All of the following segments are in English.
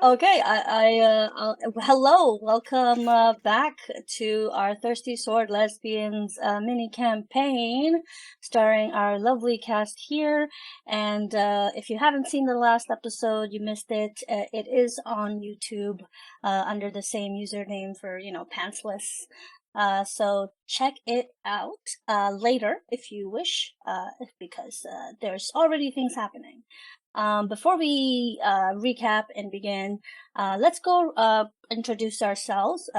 Okay, hello, welcome back to our Thirsty Sword Lesbians mini campaign, starring our lovely cast here. And if you haven't seen the last episode, you missed it. It is on YouTube under the same username for Pantsless. So check it out later if you wish, because there's already things happening. Before we recap and begin, let's go introduce ourselves,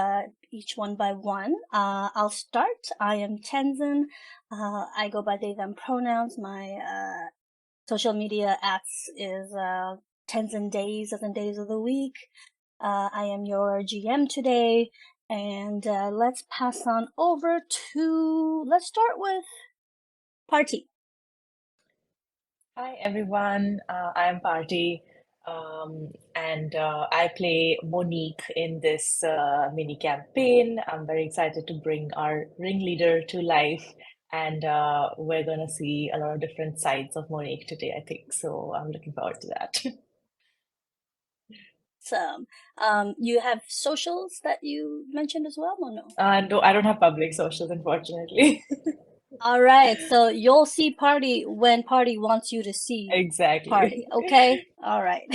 each one by one. I'll start. I am Tenzin. I go by they, them pronouns. My social media is Tenzin Days, as in days of the week. I am your GM today. And let's pass on over let's start with Party. Hi everyone, I'm Party, and I play Monique in this mini campaign. I'm very excited to bring our ringleader to life, and we're gonna see a lot of different sides of Monique today, I think. So I'm looking forward to that. So, you have socials that you mentioned as well, or no? No, I don't have public socials, unfortunately. All right, so you'll see Party when Party wants you to see Party, Exactly. okay? All right.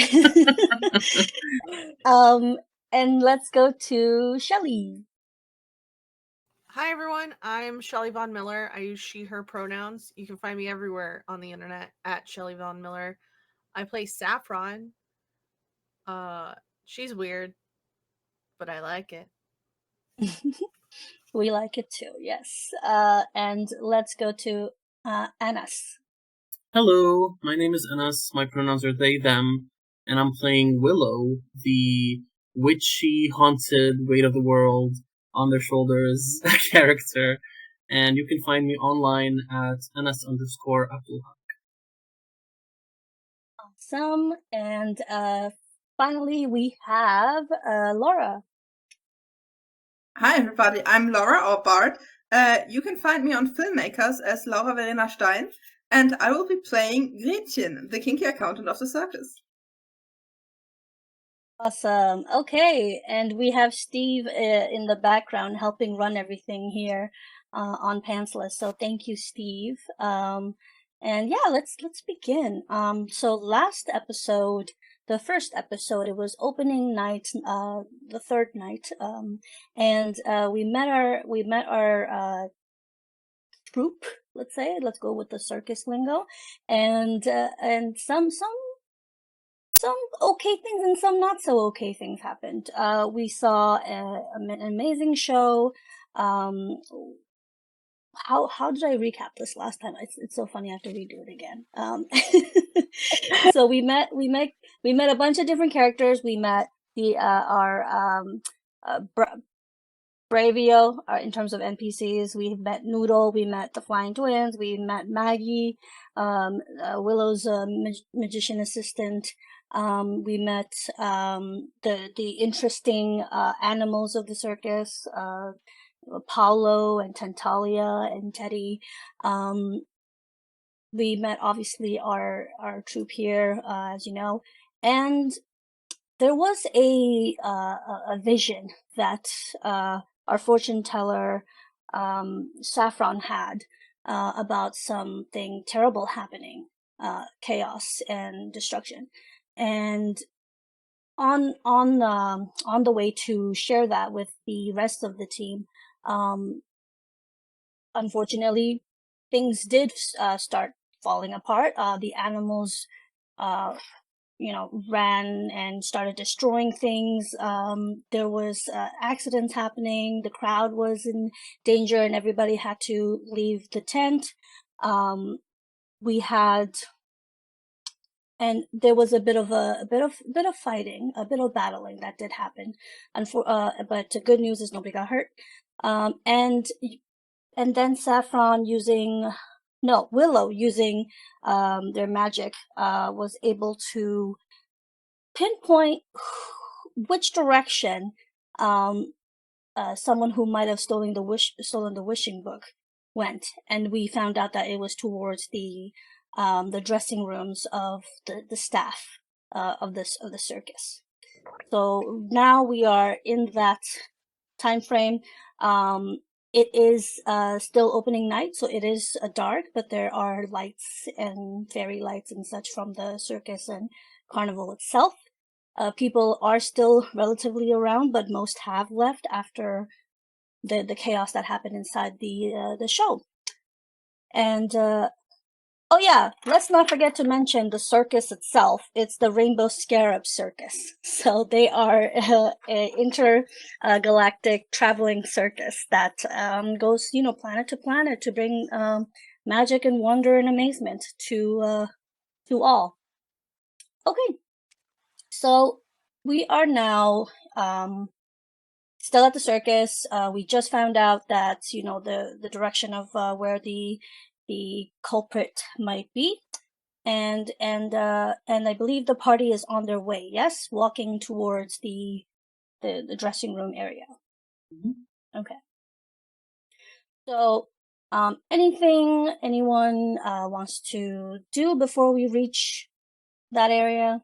um, and let's go to Shelly. Hi everyone, I'm Shelly Von Miller. I use she, her pronouns. You can find me everywhere on the internet at Shelly Von Miller. I play Saffron. Uh, she's weird, but I like it. We like it too, yes. And let's go to Anas. Hello, my name is Enes. My pronouns are they, them, and I'm playing Willow, the witchy, haunted, weight of the world on their shoulders character. And you can find me online at Enes_Abdullah. Awesome. And finally, we have Laura. Hi everybody, I'm Laura or Bart. You can find me on Filmmakers as Laura Verena Stein, and I will be playing Gretchen, the kinky accountant of the circus. Awesome. Okay, and we have Steve in the background helping run everything here on Pantsless. So thank you, Steve. And yeah, let's begin. So last episode, the first episode, it was opening night, the third night, and we met our troupe. Let's say, let's go with the circus lingo, and some okay things and some not so okay things happened. We saw an amazing show. How did I recap this last time? It's so funny. I have to redo it again. So we met a bunch of different characters. We met our Bravio in terms of NPCs. We met Noodle. We met the Flying Twins. We met Maggie, Willow's magician assistant. We met the interesting animals of the circus, Paulo and Tantalia and Teddy. We met obviously our troupe here, as you know, and there was a vision that our fortune teller Saffron had about something terrible happening, chaos and destruction, and on the way to share that with the rest of the team, unfortunately, things did start falling apart. The animals ran and started destroying things. There was accidents happening. The crowd was in danger, and everybody had to leave the tent. We had, and there was a bit of fighting, a bit of battling that did happen. But the good news is nobody got hurt. And then Willow using their magic was able to pinpoint which direction someone who might have stolen the wishing book went, and we found out that it was towards the dressing rooms of the staff of the circus. So now we are in that time frame. It is still opening night, so it is dark, but there are lights and fairy lights and such from the circus and carnival itself. People are still relatively around, but most have left after the chaos that happened inside the show. And oh yeah, let's not forget to mention the circus itself. It's the Rainbow Scarab Circus. So they are an intergalactic traveling circus that goes, planet to planet to bring magic and wonder and amazement to all. Okay, so we are now still at the circus. We just found out that the direction of where the culprit might be, and I believe the party is on their way. Yes, walking towards the dressing room area. Mm-hmm. Okay. So, anything anyone wants to do before we reach that area?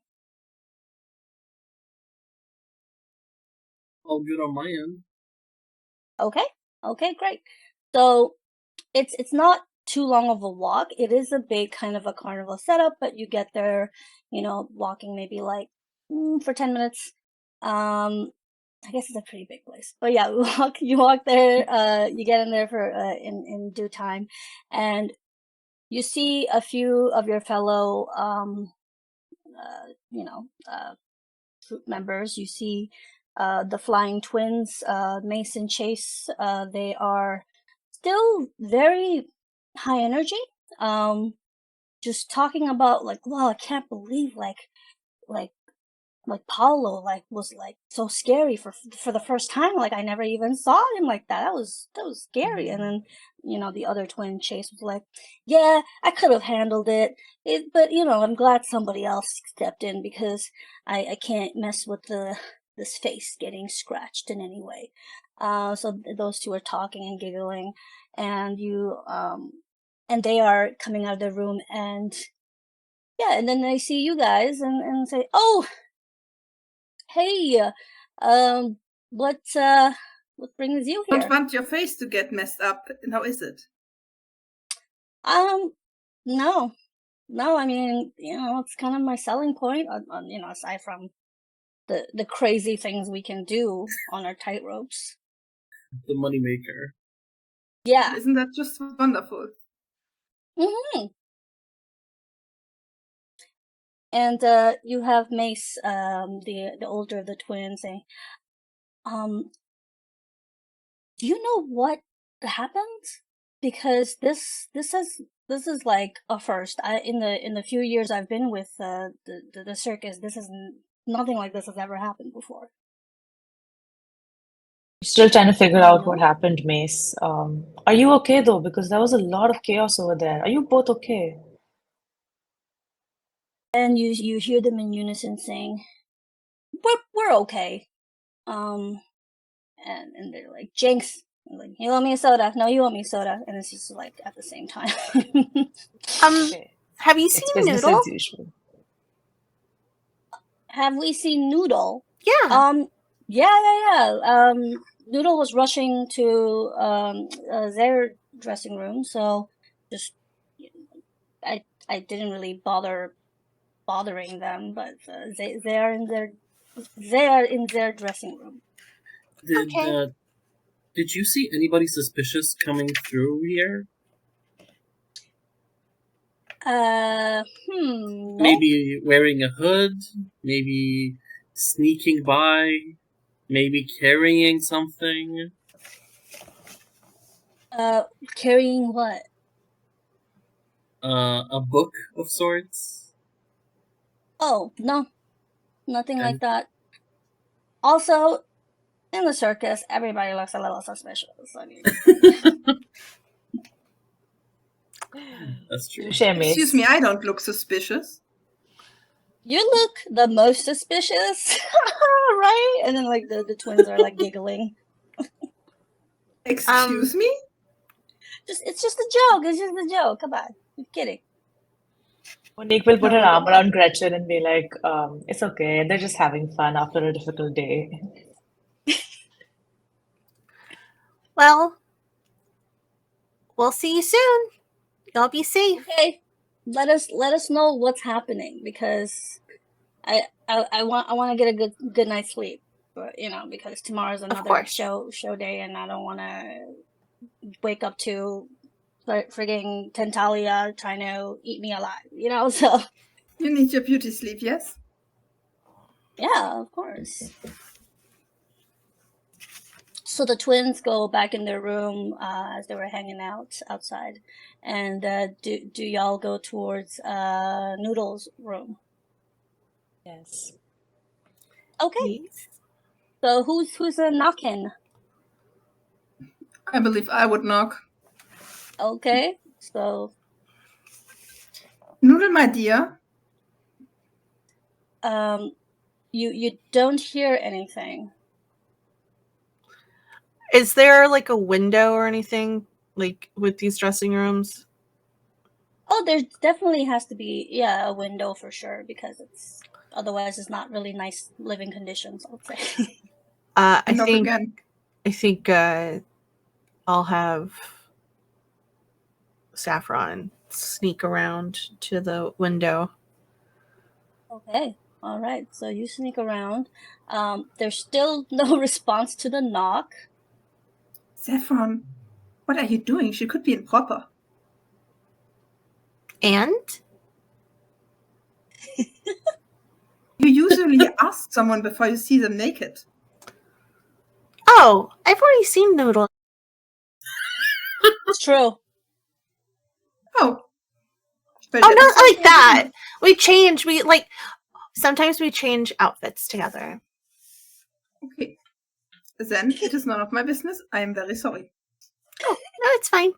All good on my end. Okay, great. So it's not too long of a walk. It is a big kind of a carnival setup, but you get there, walking maybe like for 10 minutes. I guess it's a pretty big place, but yeah, you walk there, you get in there for in due time, and you see a few of your fellow troop members. You see the flying twins, Mace and Chase. They are still very high energy. Just talking about like, wow, I can't believe like Paulo was so scary for the first time. Like I never even saw him like that. That was scary. And then the other twin Chase was like, yeah, I could have handled it, but I'm glad somebody else stepped in because I can't mess with this face getting scratched in any way. So those two are talking and giggling, and and they are coming out of the room, and yeah, and then they see you guys and say, oh, hey, what brings you Don't here? want your face to get messed up. How is it? No, I mean, it's kind of my selling point, aside from the crazy things we can do on our tight ropes. The moneymaker. Yeah. Isn't that just wonderful? Mm-hmm. And you have Mace, the older of the twins, saying, do you know what happened? Because this is like a first. In the few years I've been with the circus, this is nothing like this has ever happened before. Still trying to figure out No? what happened, Mace. Are you okay though? Because there was a lot of chaos over there. Are you both okay? And you hear them in unison saying, "We're okay." And they're like, "Jinx." Like, you want me a soda? No, you want me a soda? And it's just like at the same time. Okay. Have you It's seen business Noodle? as usual. Have we seen Noodle? Yeah. Yeah. Noodle was rushing to their dressing room, so just I didn't really bothering them, but they are in their dressing room. Okay. Did you see anybody suspicious coming through here? No. Maybe wearing a hood, maybe sneaking by, maybe carrying something. Carrying what? A book of sorts. Oh, no, nothing Okay. like that. Also, in the circus, everybody looks a little suspicious. I mean, That's true. Touche, Mace. Excuse me, I don't look suspicious. you look the most suspicious, right? And then like the twins are like giggling. Excuse me? It's just a joke. It's just a joke. Come on, I'm kidding. Monique will put her No. arm around Gretchen and be like, it's okay. They're just having fun after a difficult day. Well, we'll see you soon. Y'all be safe. Okay, let us know what's happening because I want to get a good night's sleep, but because tomorrow's another course. show day, and I don't want to wake up to frigging Tentalia trying to eat me alive. So You need your beauty sleep, yes? yeah, of course. So the twins go back in their room as they were hanging out outside, and do y'all go towards Noodle's room? Yes. Okay. Yes. So who's knocking? I believe I would knock. Okay. So Noodle, my dear. you don't hear anything. Is there like a window or anything like with these dressing rooms? Oh, there definitely has to be a window for sure because otherwise it's not really nice living conditions, I would say. I Knock think again. I'll have Saffron sneak around to the window. Okay. All right. So you sneak around. There's still no response to the knock. Saffron, what are you doing? She could be improper. And You usually ask someone before you see them naked. oh, I've already seen Noodle. It's true. Oh. But Oh, that is not something like that. I didn't We change. Sometimes we change outfits together. know. Okay. Then it is none of my business. I am very sorry. Oh, no, it's fine.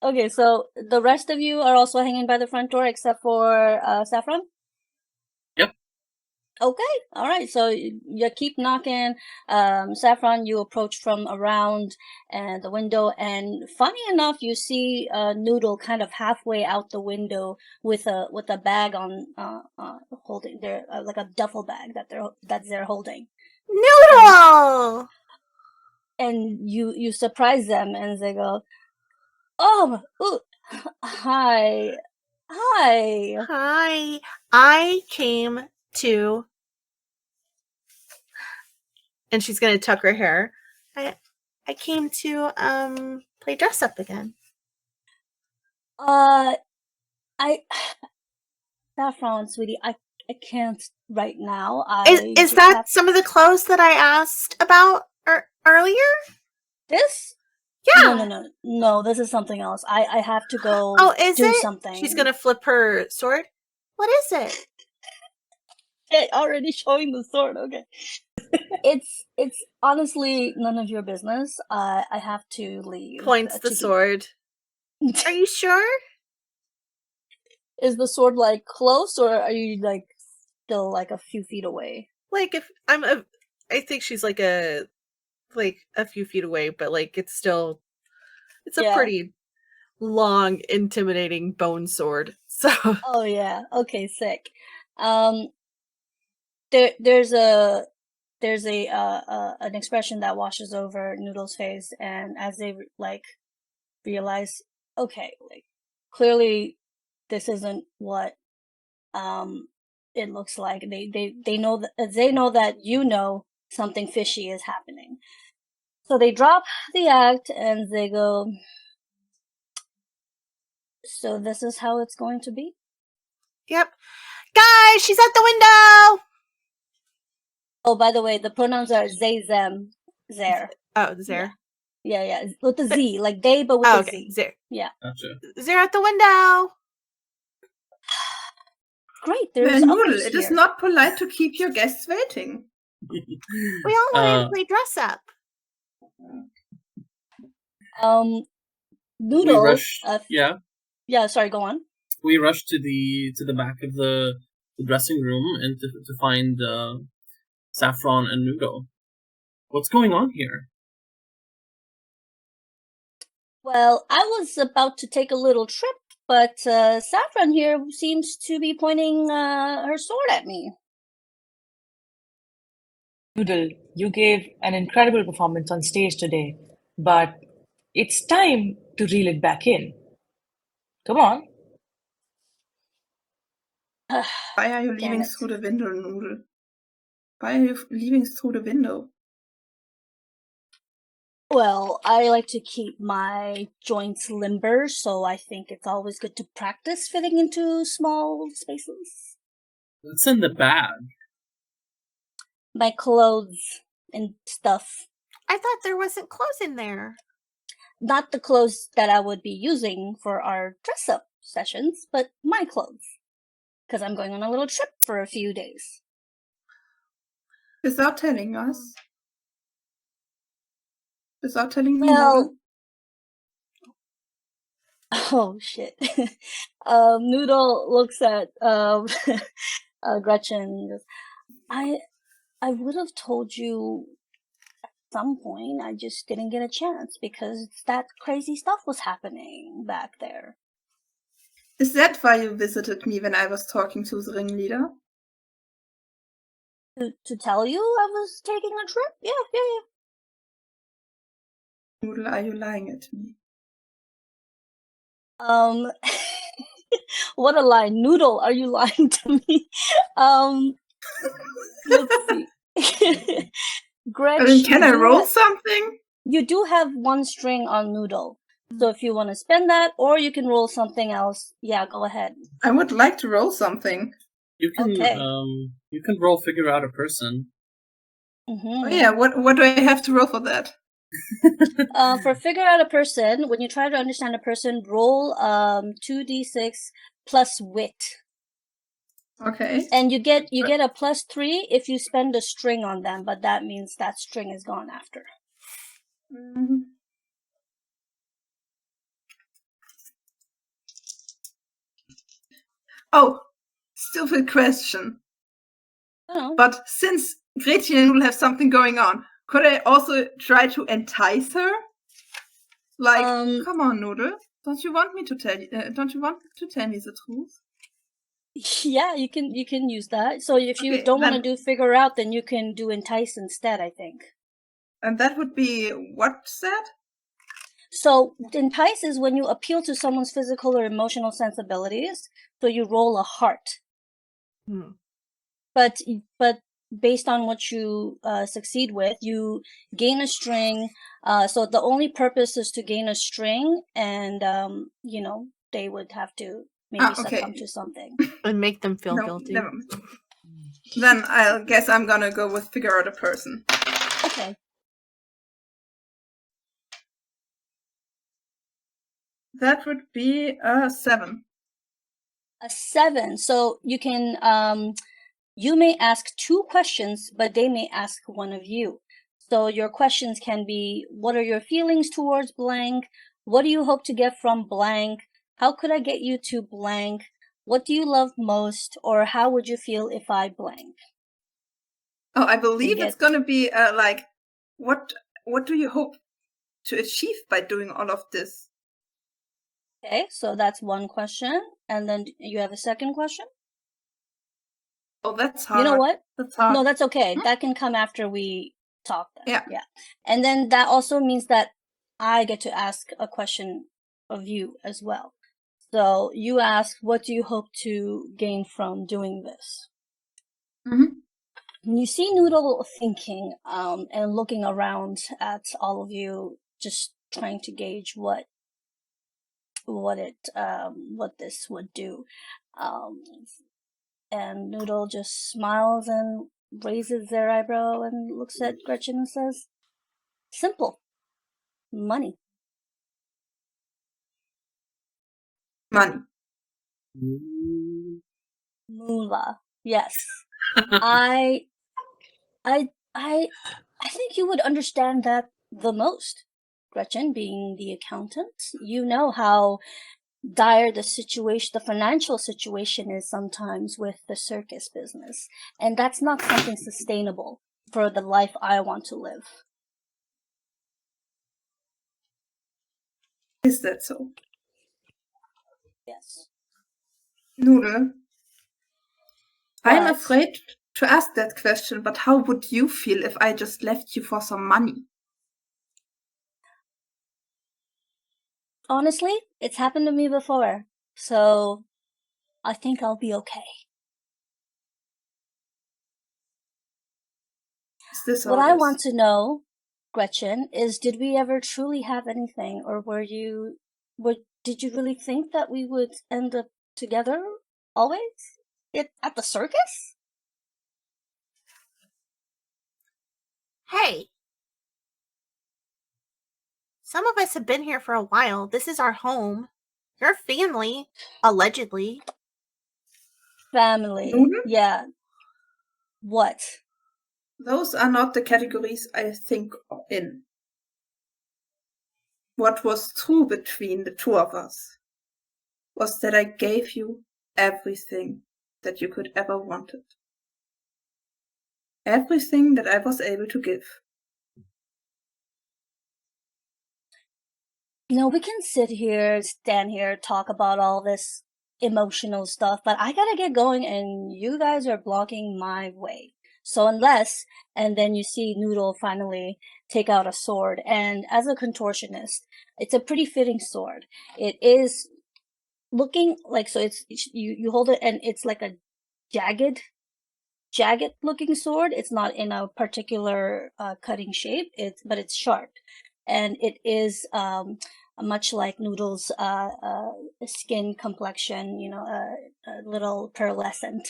Okay, so the rest of you are also hanging by the front door except for Saffron? Yep. Okay, all right. So you keep knocking. Saffron, you approach from around and the window, and funny enough, you see Noodle kind of halfway out the window with a bag on holding their like a duffel bag that they're holding. Noodle! And you surprise them, and they go, "Oh, ooh, hi, hi." Hi. I came to... And she's going to tuck her hair. I came to play dress up again. I Saffron, sweetie, I can't right now. Is that some of the clothes that I asked about earlier? This? Yeah. No. This is something else. I have to go. Oh, is do it? something. She's gonna flip her sword. What is it? Hey, already showing the sword. Okay. It's honestly none of your business. I have to leave. Points the sword. Are you sure? Is the sword like close, or are you like still like a few feet away? Like if I think she's like a few feet away, but like it's a pretty long, intimidating bone sword. So Oh yeah. Okay, sick. There's an expression that washes over Noodle's face, and as they realize, okay, like clearly this isn't what it looks like. They know that something fishy is happening. So they drop the act and they go, so this is how it's going to be? Yep. Guys, she's at the window! Oh, by the way, the pronouns are they, them, there. Oh, there. Yeah. With the Z, like they, but with the Z. There. Yeah. Gotcha. They're at the window! Great, there's Noodle, others it here. is not polite to keep your guests waiting. We all wanted to play dress up. Noodle. We rushed. Yeah, sorry, go on. We rushed to the back of the dressing room and to find Saffron and Noodle. What's going on here? Well, I was about to take a little trip but Saffron here seems to be pointing her sword at me. Noodle, you gave an incredible performance on stage today, but it's time to reel it back in. Come on. Why are you Damn leaving it. through the window, Noodle? Why are you leaving through the window? Well, I like to keep my joints limber, so I think it's always good to practice fitting into small spaces. What's in the bag? My clothes and stuff. I thought there wasn't clothes in there. Not the clothes that I would be using for our dress-up sessions, but my clothes. Because I'm going on a little trip for a few days. Without telling us? Without telling me, Well, Noodle? oh shit. Noodle looks at Gretchen and goes, I would have told you at some point, I just didn't get a chance because that crazy stuff was happening back there. Is that why you visited me when I was talking to the ringleader? To tell you I was taking a trip? Yeah. Noodle, are you lying at me? What a lie. Noodle, are you lying to me? Let's see. I Gretch, mean, can I roll something? you do have one string on Noodle. So if you want to spend that, or you can roll something else, yeah, go ahead. I would like to roll something. You can Okay. you can roll figure out a person. Mm-hmm. Oh yeah, what do I have to roll for that? For figure out a person, when you try to understand a person, roll 2d6 plus wit. Okay. And you get a +3 if you spend a string on them, but that means that string is gone after. Oh, stupid question. Oh. But since Gretchen will have something going on, could I also try to entice her? Like, come on, Noodle. Don't you want to tell me the truth? Yeah, you can use that. So if you Okay, don't want to then- do figure out, then you can do entice instead, I think. And that would be what's that? So entice is when you appeal to someone's physical or emotional sensibilities. So you roll a heart. But based on what you succeed with, you gain a string. So the only purpose is to gain a string, and they would have to maybe succumb to something and make them feel No, guilty. never. Then I guess I'm gonna go with figure out a person. Okay. That would be a 7. A 7. So you can you may ask 2 questions, but they may ask one of you. So your questions can be, what are your feelings towards blank? What do you hope to get from blank? How could I get you to blank? What do you love most? Or how would you feel if I blank? Oh, I believe it's gonna be like, what do you hope to achieve by doing all of this? Okay, so that's one question. And then you have a second question? Oh, that's hard. You know what? That's hard. No, that's okay. That can come after we talk then. Yeah. And then that also means that I get to ask a question of you as well. So you ask, what do you hope to gain from doing this? And you see Noodle thinking and looking around at all of you, just trying to gauge what this would do. And Noodle just smiles and raises their eyebrow and looks at Gretchen and says, simple. Money. Money. Moolah. Yes. I think you would understand that the most. Gretchen, being the accountant, you know how dire the financial situation is sometimes with the circus business. And that's not something sustainable for the life I want to live. Is that so? Yes. Noodle, I'm What? afraid to ask that question, but how would you feel if I just left you for some money? Honestly, it's happened to me before, so I think I'll be okay. Is this What all I this? want to know, Gretchen, is did we ever truly have anything, or did you really think that we would end up together always? At the circus? Hey, some of us have been here for a while. This is our home. Your family, allegedly. Family. Noodle? Yeah. What? Those are not the categories I think in. What was true between the two of us was that I gave you everything that you could ever wanted. Everything that I was able to give. We can stand here, talk about all this emotional stuff, but I gotta get going and you guys are blocking my way. So and then you see Noodle finally take out a sword, and as a contortionist, it's a pretty fitting sword. It is looking like, so you hold it and it's like a jagged looking sword. It's not in a particular cutting shape, but it's sharp, and it is much like Noodle's skin complexion, a little pearlescent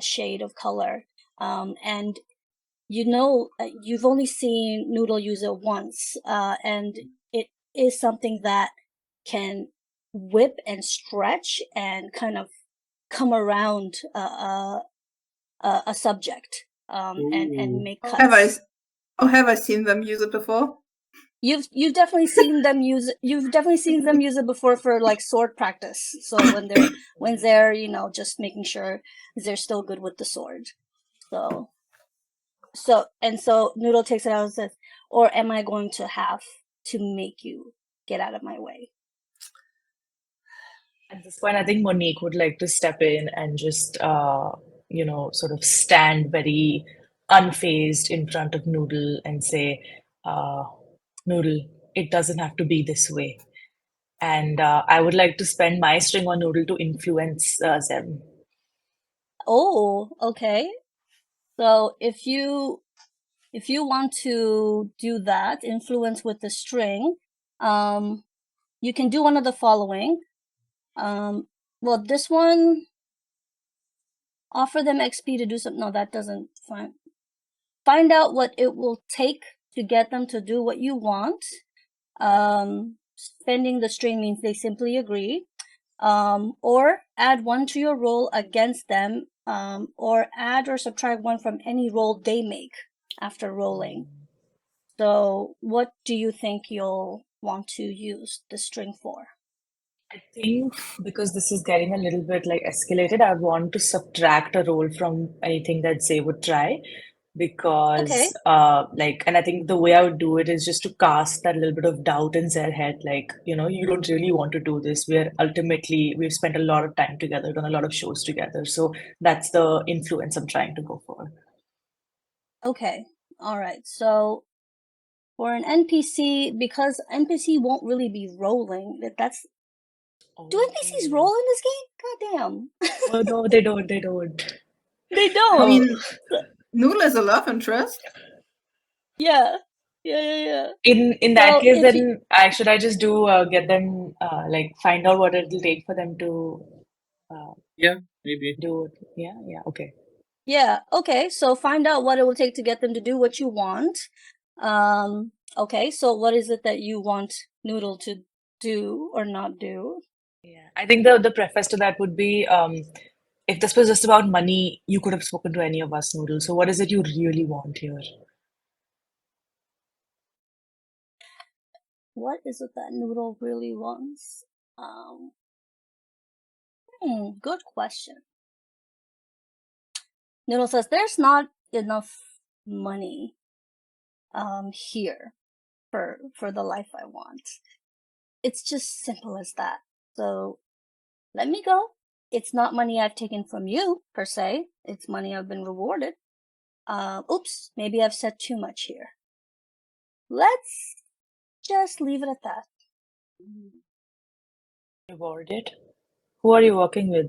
shade of color. And you've only seen Noodle use it once, and it is something that can whip and stretch and kind of come around a subject, and Ooh. make Have I, cuts. have I seen them use it before? You've definitely seen them use it. You've definitely seen them use it before for like sword practice. So when they're just making sure they're still good with the sword. So Noodle takes it out and says, "Or am I going to have to make you get out of my way?" At this point, I think Monique would like to step in and just, sort of stand very unfazed in front of Noodle and say, uh, Noodle, it doesn't have to be this way. And I would like to spend my string on Noodle to influence them. Oh, okay. So if you want to do that, influence with the string, you can do one of the following. Well, this one, offer them XP to do something. No, that doesn't find out what it will take to get them to do what you want. Spending the string means they simply agree. Or add one to your roll against them, or add or subtract one from any roll they make after rolling. So what do you think you'll want to use the string for? I think because this is getting a little bit like escalated, I want to subtract a roll from anything that Zay would try Okay. because and I think the way I would do it is just to cast that little bit of doubt in their head, like, you don't really want to do this. We've spent a lot of time together, done a lot of shows together. So that's the influence I'm trying to go for. Okay. All right. So for an NPC, because NPC won't really be rolling, do NPCs roll in this game? God damn. Oh no, they don't. They don't. They I don't. mean, Noodle is a love interest. Yeah. Yeah. In that So case, if you, then should I just do get them like find out what it'll take for them to uh, Yeah, maybe. do it? Yeah, yeah, okay. yeah, okay. So find out what it will take to get them to do what you want. Okay. So what is it that you want Noodle to do or not do? Yeah, I think the preface to that would be if this was just about money, you could have spoken to any of us, Noodle. So what is it you really want here? What is it that Noodle really wants? Um, Good question. Noodle says there's not enough money here for the life I want. It's just simple as that. So let me go. It's not money I've taken from you, per se. It's money I've been rewarded. Oops, maybe I've said too much here. Let's just leave it at that. Rewarded? Who are you working with?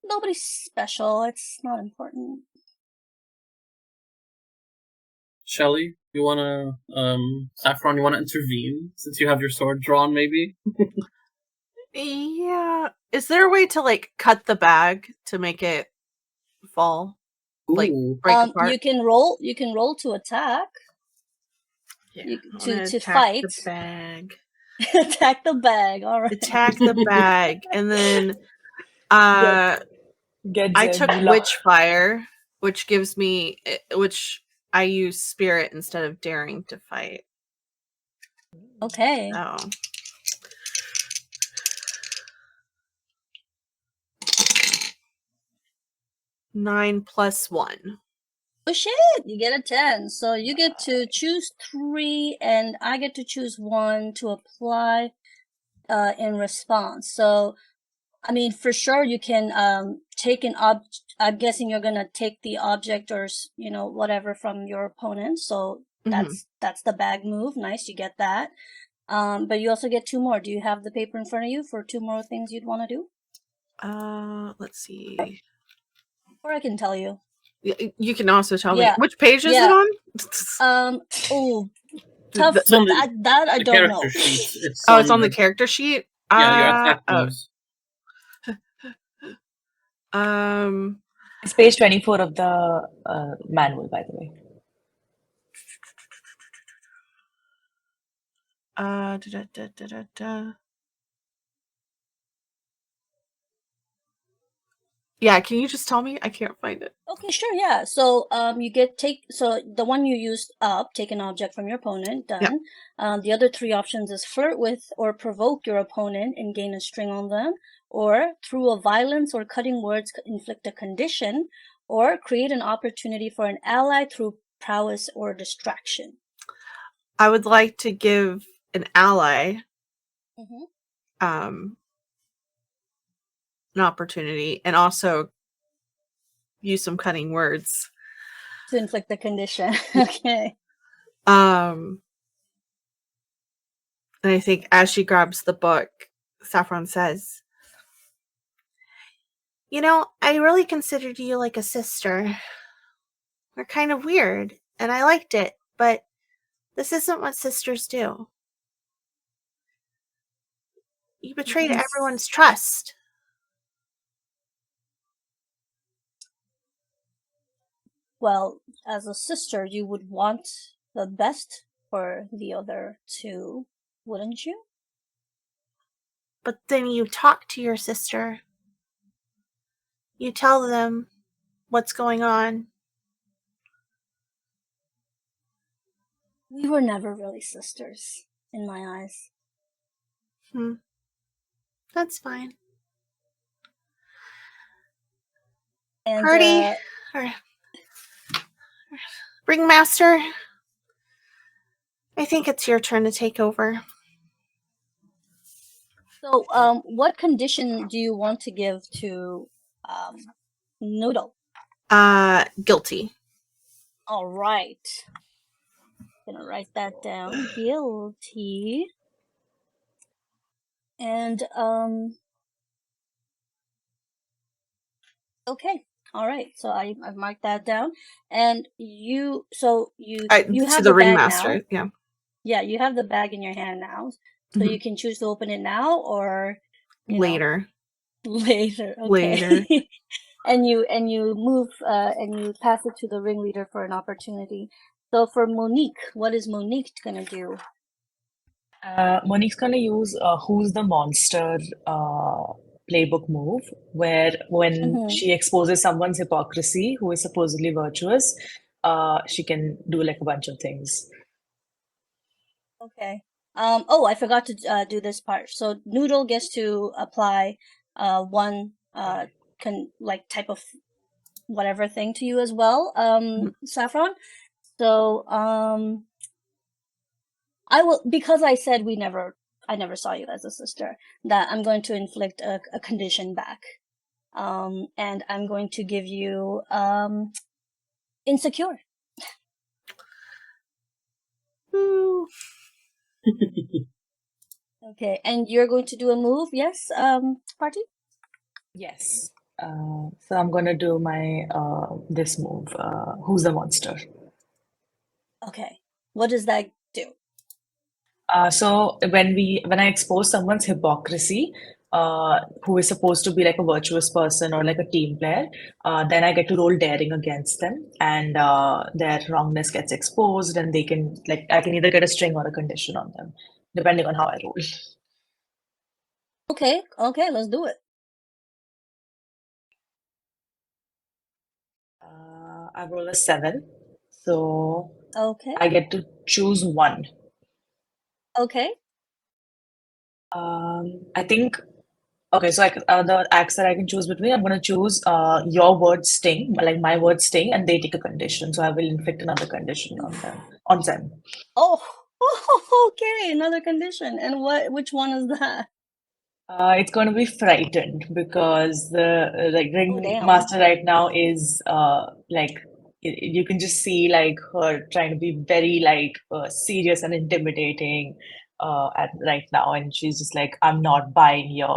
Nobody special. It's not important. Shelly, you wanna, Saffron, you wanna intervene since you have your sword drawn, maybe? Yeah. Is there a way to like cut the bag to make it fall? Like Ooh. break apart? You can roll to attack. Yeah, to attack fight. the bag. Attack the bag. All right. Attack the bag, and then Get I took Zebula. Witchfire, which gives me which I use Spirit instead of Daring to fight. Okay. So 9 + 1. Oh shit! You get a 10. So you get to choose 3, and I get to choose 1 to apply in response. So, I mean, for sure you can take an object. I'm guessing you're gonna take the object or whatever from your opponent. So that's the bag move. Nice, you get that. But you also get 2 more. Do you have the paper in front of you for 2 more things you'd want to do? Let's see. Or I can tell you. You can also tell me Yeah. which page is Yeah. it on. Oh, tough. It's on that I the don't know. character sheet. It's Oh, it's on the character sheet. Yeah, your attack moves. It's page 24 of the manual, by the way. Yeah, can you just tell me? I can't find it. Okay, sure, yeah. So you so the one you used up, take an object from your opponent, done. Yep. The other 3 options is flirt with or provoke your opponent and gain a string on them, or through a violence or cutting words inflict a condition, or create an opportunity for an ally through prowess or distraction. I would like to give an ally an opportunity, and also use some cutting words to inflict the condition. Okay. And I think as she grabs the book, Saffron says, "You know, I really considered you like a sister. We're kind of weird, and I liked it, but this isn't what sisters do. You betrayed everyone's trust." Well, as a sister, you would want the best for the other 2, wouldn't you? But then you talk to your sister. You tell them what's going on. We were never really sisters, in my eyes. That's fine. And, Party, Ringmaster, I think it's your turn to take over. So, what condition do you want to give to Noodle? Guilty. All right. Gonna write that down. Guilty. And okay. All right. So I've marked that down. And you have to the the bag Ringmaster. now. Yeah. Yeah, you have the bag in your hand now. So you can choose to open it now or later. Later. Okay. Later. and you move and you pass it to the ringleader for an opportunity. So for Monique, what is Monique gonna do? Monique's gonna use Who's the Monster playbook move, where when she exposes someone's hypocrisy, who is supposedly virtuous, she can do like a bunch of things. Okay. Oh, I forgot to do this part. So Noodle gets to apply one type of whatever thing to you as well, Saffron. So I will, because I said we never I never saw you as a sister, that I'm going to inflict a condition back. And I'm going to give you insecure. Ooh. Okay, and you're going to do a move, yes, Party? Yes. So I'm gonna do my this move. Who's the monster? Okay, what does that do? So when I expose someone's hypocrisy, who is supposed to be like a virtuous person or like a team player, then I get to roll daring against them, and their wrongness gets exposed, and they can like I can either get a string or a condition on them, depending on how I roll. Okay, let's do it. I roll a 7, so Okay, I get to choose one. okay. I think okay, so the acts that I can choose between, I'm gonna choose your word sting, like my word sting, and they take a condition. So I will inflict another condition on them. Oh, okay, another condition. And which one is that? It's going to be frightened because the like Oh, ring damn. master right now is like you can just see like her trying to be very like serious and intimidating at right now, and she's just like, I'm not buying your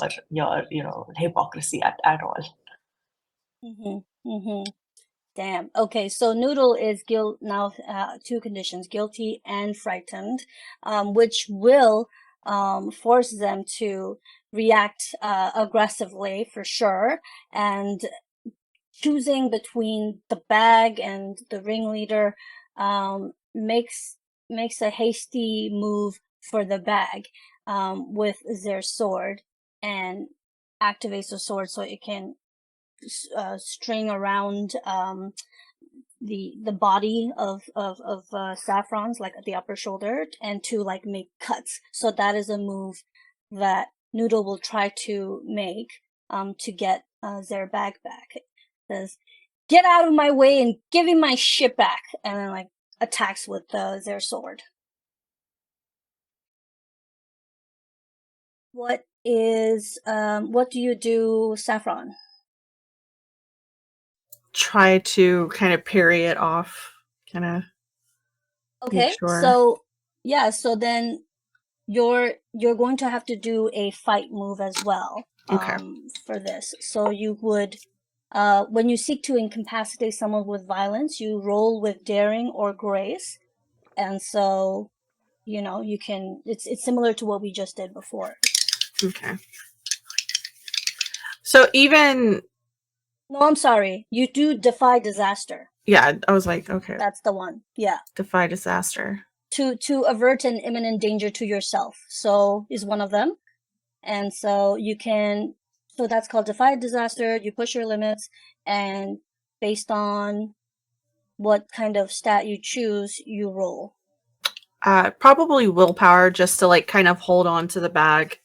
hypocrisy at all. Damn. Okay, so Noodle is now two conditions, guilty and frightened, which will force them to react aggressively for sure. And choosing between the bag and the ringleader makes a hasty move for the bag with their sword, and activates the sword so it can string around the body of Saffron's, like at the upper shoulder, and to like make cuts. So that is a move that Noodle will try to make to get their bag back. It says, "Get out of my way and give me my shit back," and then like attacks with their sword. What do you do, Saffron? Try to kind of parry it off, kind of. Okay, Sure. so yeah, so then you're going to have to do a fight move as well Okay. for this. So you would when you seek to incapacitate someone with violence, you roll with daring or grace. And so, you can it's similar to what we just did before. Okay. So even No, I'm sorry. You do defy disaster. yeah, I was like, okay, That's the one. Yeah. defy disaster. To avert an imminent danger to yourself. So is one of them. And so so that's called defy disaster. You push your limits, and based on what kind of stat you choose, you roll. Probably willpower, just to like kind of hold on to the bag.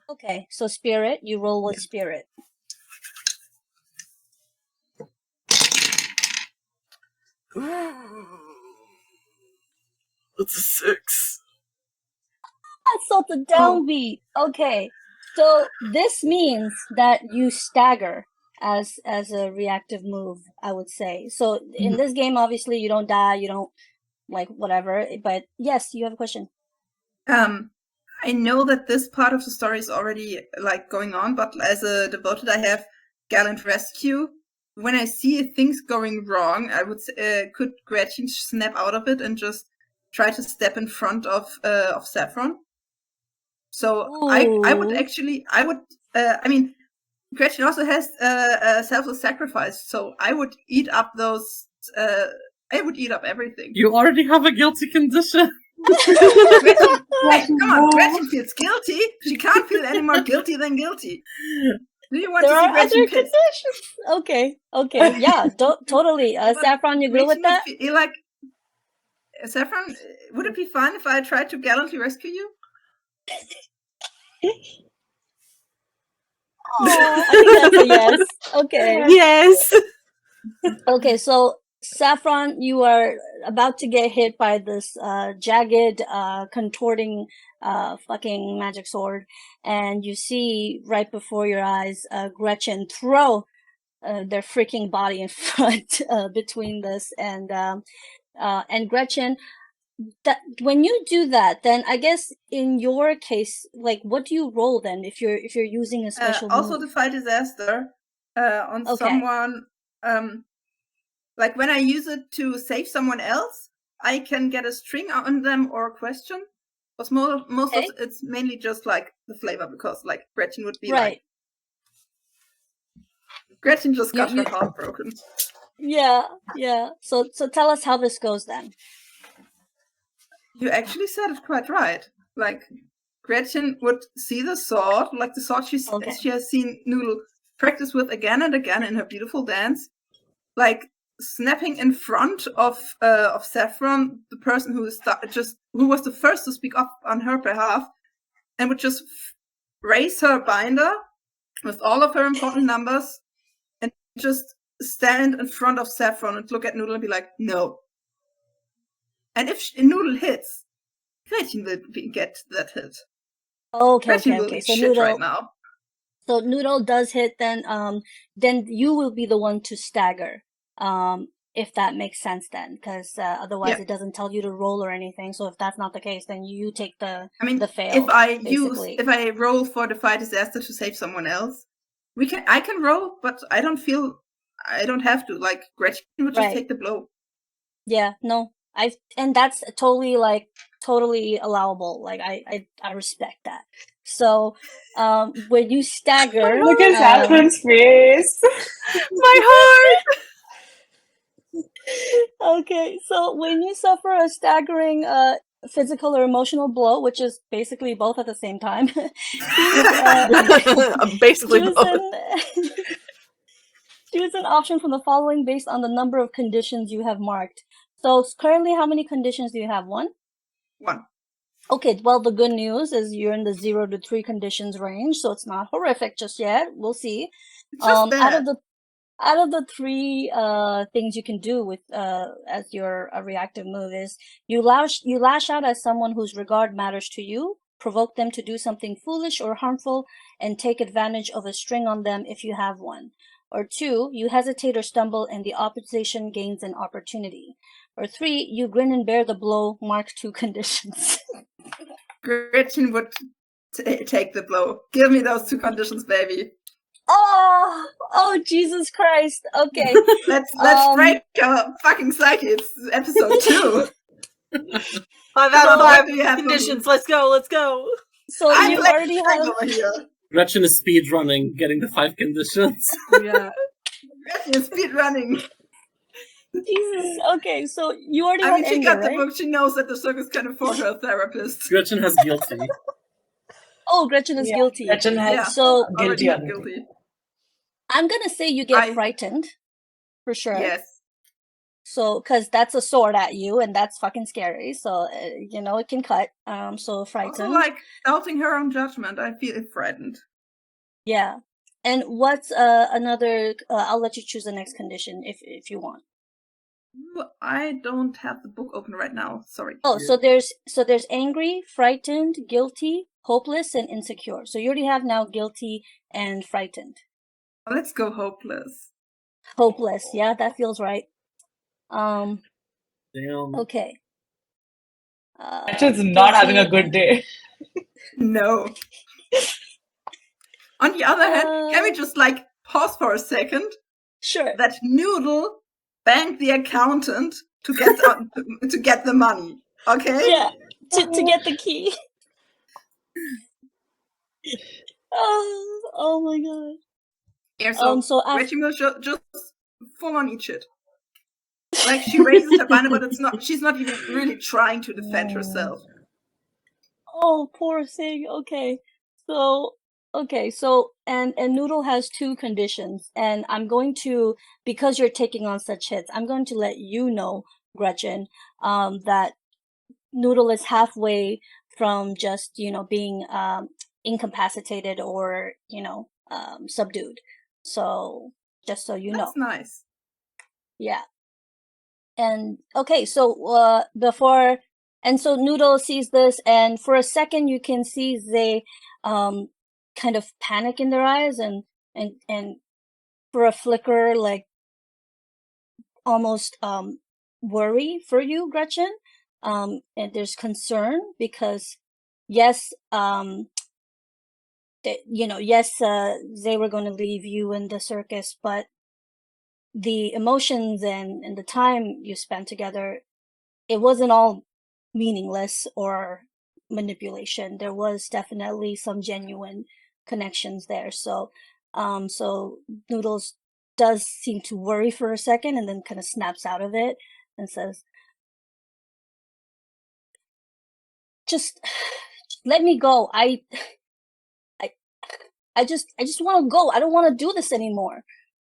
Okay, so spirit, you roll with spirit. It's a 6. So it's a downbeat. Okay, so this means that you stagger as a reactive move, I would say. So in this game, obviously, you don't die, you don't like whatever. But yes, you have a question. I know that this part of the story is already like going on, but as a devoted, I have gallant rescue. When I see things going wrong, I would could Gretchen snap out of it and just try to step in front of Saffron. So I would actually I mean, Gretchen also has selfless sacrifice, so I would eat up those. I would eat up everything. You already have a guilty condition. Gretchen, hey, come on, Gretchen feels guilty. She can't feel any more guilty than guilty. Do you want There to see are Gretchen other pissed? conditions. Okay, yeah, totally. Saffron, you agree with that? Like, Saffron, would it be fun if I tried to gallantly rescue you? Oh, I think that's a yes. Okay. Yes. Okay, so Saffron, you are about to get hit by this jagged, contorting, fucking magic sword, and you see right before your eyes Gretchen throw their freaking body in front between this, and Gretchen, that when you do that, then I guess in your case, like, what do you roll then if you're using a special Also, move? defy disaster on Okay. someone. Like when I use it to save someone else, I can get a string on them or a question. But most Okay. of it's mainly just like the flavor, because like Gretchen would be Right. like, Gretchen just got You- her heart broken. Yeah. So tell us how this goes then. You actually said it quite right. Like Gretchen would see the sword, like the sword Okay. she has seen Noodle practice with again and again in her beautiful dance, like snapping in front of Saffron, the person who was the first to speak up on her behalf, and would just raise her binder with all of her important numbers and just stand in front of Saffron and look at Noodle and be like, no. And if Noodle hits, Gretchen will get that hit. Okay. Gretchen will eat So shit Noodle. right now. So Noodle does hit, then you will be the one to stagger. If that makes sense, then, because otherwise it doesn't tell you to roll or anything. So if that's not the case, then you take the fail. If I roll for defy disaster to save someone else, I can roll, but I don't have to. Like Gretchen would just take the blow. Yeah, no, and that's totally allowable. Like I respect that. So when you stagger, Look at Saffron's face. My heart. Okay, so when you suffer a staggering physical or emotional blow, which is basically both at the same time, Basically both. choose an option from the following based on the number of conditions you have marked. So currently, how many conditions do you have? One? One. Okay, well, the good news is you're in the 0 to 3 conditions range, so it's not horrific just yet. We'll see. Just that. Out of the 3 things you can do with as your reactive move is you lash out at someone whose regard matters to you, provoke them to do something foolish or harmful, and take advantage of a string on them if you have one. Or 2, you hesitate or stumble and the opposition gains an opportunity. Or 3, you grin and bear the blow, mark 2 conditions. Gretchen would take the blow. Give me those 2 conditions, baby. Oh, Jesus Christ. Okay. Let's break our fucking psyche. It's episode 2. 5 out of 5 do you have for me? conditions. Let's go. So I'm you like already have. over here. Gretchen is speed running, getting the 5 conditions. Yeah. Gretchen is speed running. Jesus. Okay, so you already I have mean, she anger, got the right? book. She knows that the circus can afford her a therapist. Gretchen has guilty. Oh, Gretchen is guilty. Gretchen has So guilty on guilty. I'm gonna say you get frightened, for sure. Yes. So, cause that's a sword at you, and that's fucking scary. So, it can cut. So frightened. Also, like doubting her own judgment, I feel frightened. Yeah. And what's another? I'll let you choose the next condition if you want. I don't have the book open right now. Sorry. Oh, so there's angry, frightened, guilty, hopeless, and insecure. So you already have now guilty and frightened. Let's go hopeless. Hopeless, yeah, that feels right. Damn. Okay. Gretchen's not having a good day. No. On the other hand, can we just pause for a second? Sure. That Noodle banged the accountant to get to get the money. Okay. Yeah. To get the key. Oh my god. Yeah, so after Reggie will just full on eat shit. Like she raises her banner, but she's not even really trying to defend herself. Oh, poor thing. Okay. So and Noodle has 2 conditions, and I'm going to, because you're taking on such hits, I'm going to let you know, Gretchen, that Noodle is halfway from just, being incapacitated or, subdued. So just so you know. That's nice. Yeah. And okay, so before, and so Noodle sees this, and for a second you can see they kind of panic in their eyes, and for a flicker, like almost worry for you, Gretchen. And there's concern because yes, they were going to leave you in the circus, but the emotions and the time you spent together, it wasn't all meaningless or manipulation. There was definitely some genuine connections there. So Noodles does seem to worry for a second and then kind of snaps out of it and says, just let me go. I just want to go. I don't want to do this anymore.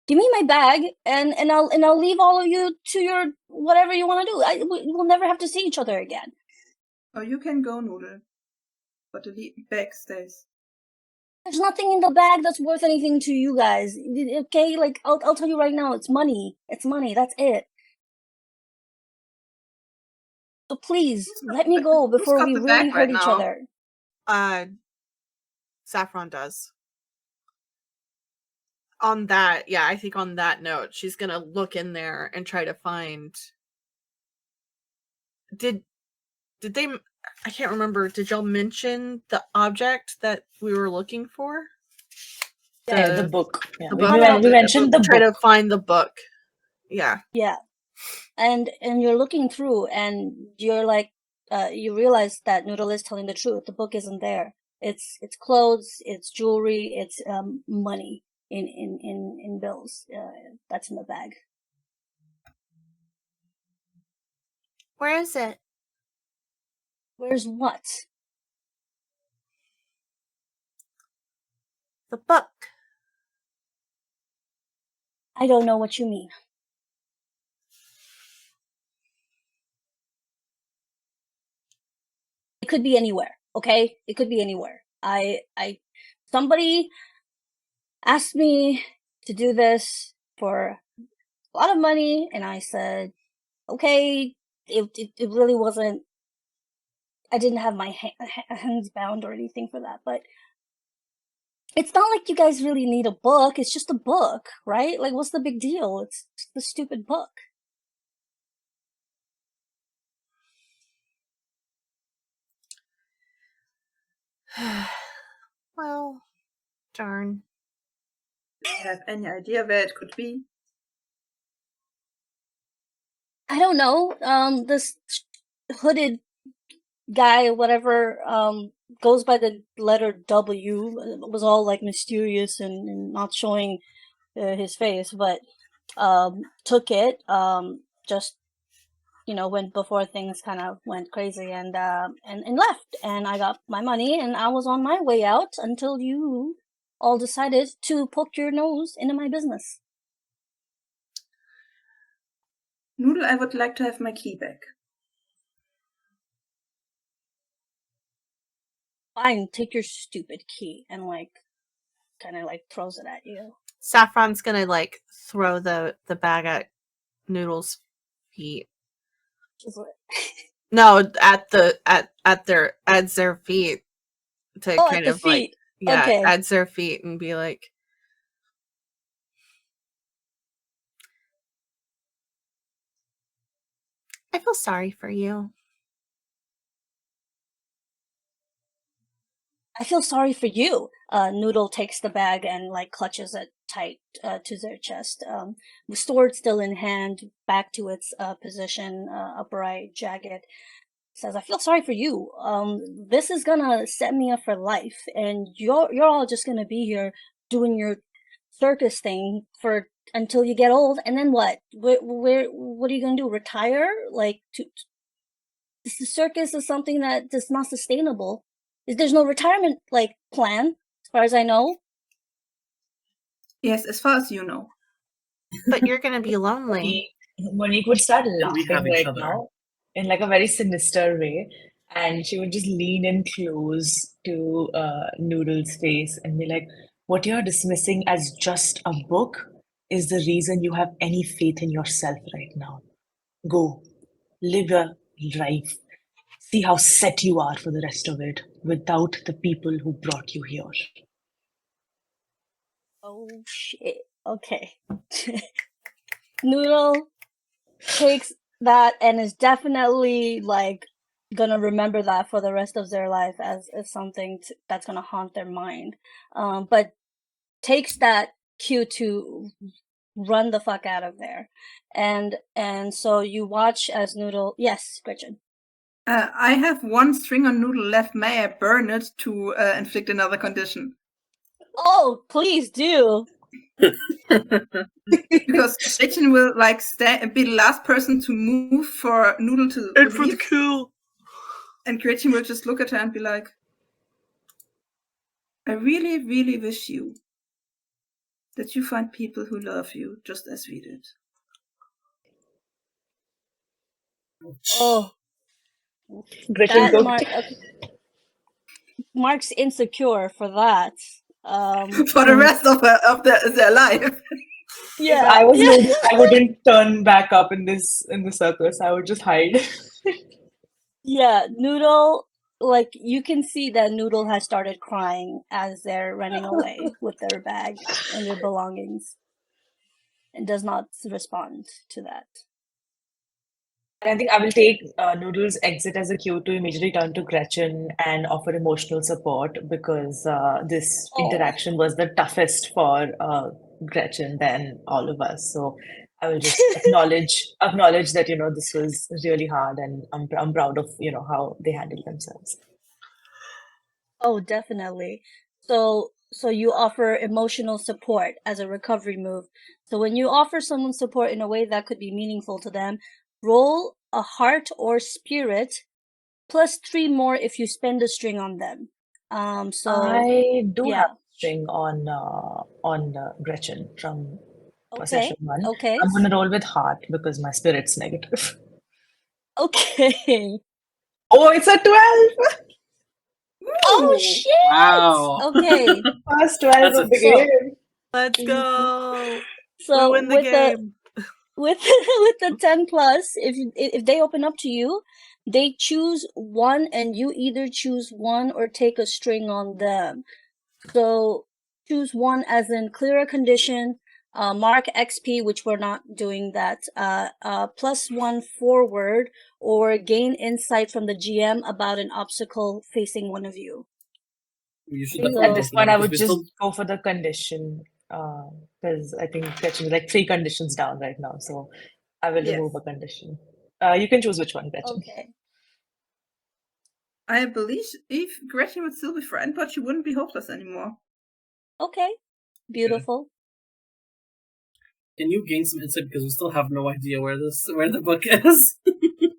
Give me my bag, and I'll leave all of you to your whatever you want to do. We'll never have to see each other again. Oh, you can go, Noodle, but the bag stays. There's nothing in the bag that's worth anything to you guys. Okay, like I'll tell you right now, it's money. It's money. That's it. So please let me go before we really hurt each other. Saffron does. On that, yeah, I think on that note, she's gonna look in there and try to find. Did they? I can't remember. Did y'all mention the object that we were looking for? Yeah, the book. Yeah. The We book. mentioned the book. Try to find the book. Yeah. Yeah, and you're looking through, and you're like, you realize that Noodle is telling the truth. The book isn't there. It's clothes, it's jewelry, it's money in bills. That's in the bag. Where is it? Where's what? The book. I don't know what you mean. It could be anywhere, okay? It could be anywhere. Somebody asked me to do this for a lot of money, and I said, okay. It really wasn't. I didn't have my hands bound or anything for that, but it's not like you guys really need a book. It's just a book, right? Like, what's the big deal? It's just the stupid book. Well, darn. Do you have any idea where it could be? I don't know. This hooded guy, whatever, goes by the letter W. It was all like mysterious and not showing his face, but took it just when before things kind of went crazy and left, and I got my money and I was on my way out until you all decided to poke your nose into my business. Noodle, I would like to have my key back. Fine, take your stupid key, and kind of throws it at you. Saffron's gonna throw the bag at Noodle's feet. No, at their feet to kind of feet. Okay. At their feet and be like, I feel sorry for you. I feel sorry for you. Noodle takes the bag and clutches it tight to their chest. The sword still in hand, back to its position, upright, jagged. Says, "I feel sorry for you. This is gonna set me up for life, and you're all just gonna be here doing your circus thing until you get old, and then what? What are you gonna do? Retire? The circus is something that is not sustainable. There's no retirement plan, as far as I know." Yes, as far as you know. But you're gonna be lonely. Monique would start laughing have each right other. now in a very sinister way, and she would just lean in close to Noodle's face and be like, "What you're dismissing as just a book is the reason you have any faith in yourself right now. Go, live your life. See how set you are for the rest of it without the people who brought you here. Oh shit. Okay. Noodle takes that and is definitely like gonna remember that for the rest of their life as something that's gonna haunt their mind. But takes that cue to run the fuck out of there. And so you watch as Noodle. Yes, Gretchen. I have one string on Noodle left. May I burn it to inflict another condition? Oh, please do. Because Gretchen will like be the last person to move for Noodle to leave. kill. And Gretchen will just look at her and be like, I really, really wish that you find people who love you just as we did. Oh, Gretchen that cooked. Mark's insecure for that. For the rest of their life. Yeah. If I was Noodle, I wouldn't turn back up in the circus. I would just hide. Yeah, Noodle, like you can see that Noodle has started crying as they're running away with their bag and their belongings, and does not respond to that. I think I will take Noodle's exit as a cue to immediately turn to Gretchen and offer emotional support because this interaction was the toughest for Gretchen than all of us. So I will just acknowledge that this was really hard, and I'm proud of how they handled themselves. Oh, definitely. So you offer emotional support as a recovery move. So when you offer someone support in a way that could be meaningful to them, roll a heart or spirit plus 3 more if you spend a string on them. So I do have a string on Gretchen from session 1. Okay. I'm gonna roll with heart because my spirit's negative. Okay. Oh, it's a 12! Oh shit! Wow. Okay. First 12 of the game. Let's go. So we win the game. With the 10 plus, if they open up to you, they choose one, and you either choose one or take a string on them. So choose one as in clear a condition, mark XP, which we're not doing that, +1 forward, or gain insight from the GM about an obstacle facing one of you. At this point, I would just go for the condition because I think Gretchen is like 3 conditions down right now. So I will remove a condition. You can choose which one, Gretchen. Okay. I believe if Gretchen would still be frightened, but she wouldn't be hopeless anymore. Okay. Beautiful. Can you gain some insight because we still have no idea where the book is?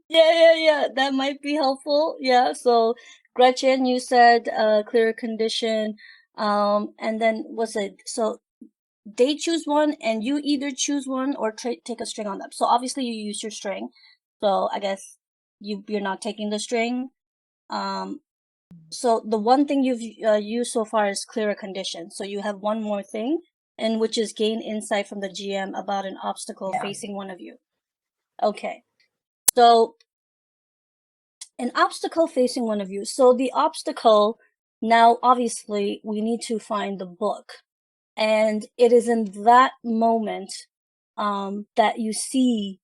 Yeah. That might be helpful. Yeah. So Gretchen, you said clear condition, and then was it so they choose one and you either choose one or take a string on them. So obviously you use your string. So I guess you're not taking the string. So the one thing you've used so far is clear a condition. So you have one more thing, and which is gain insight from the GM about an obstacle facing one of you. Okay. So an obstacle facing one of you. So the obstacle, now obviously we need to find the book. And it is in that moment that you see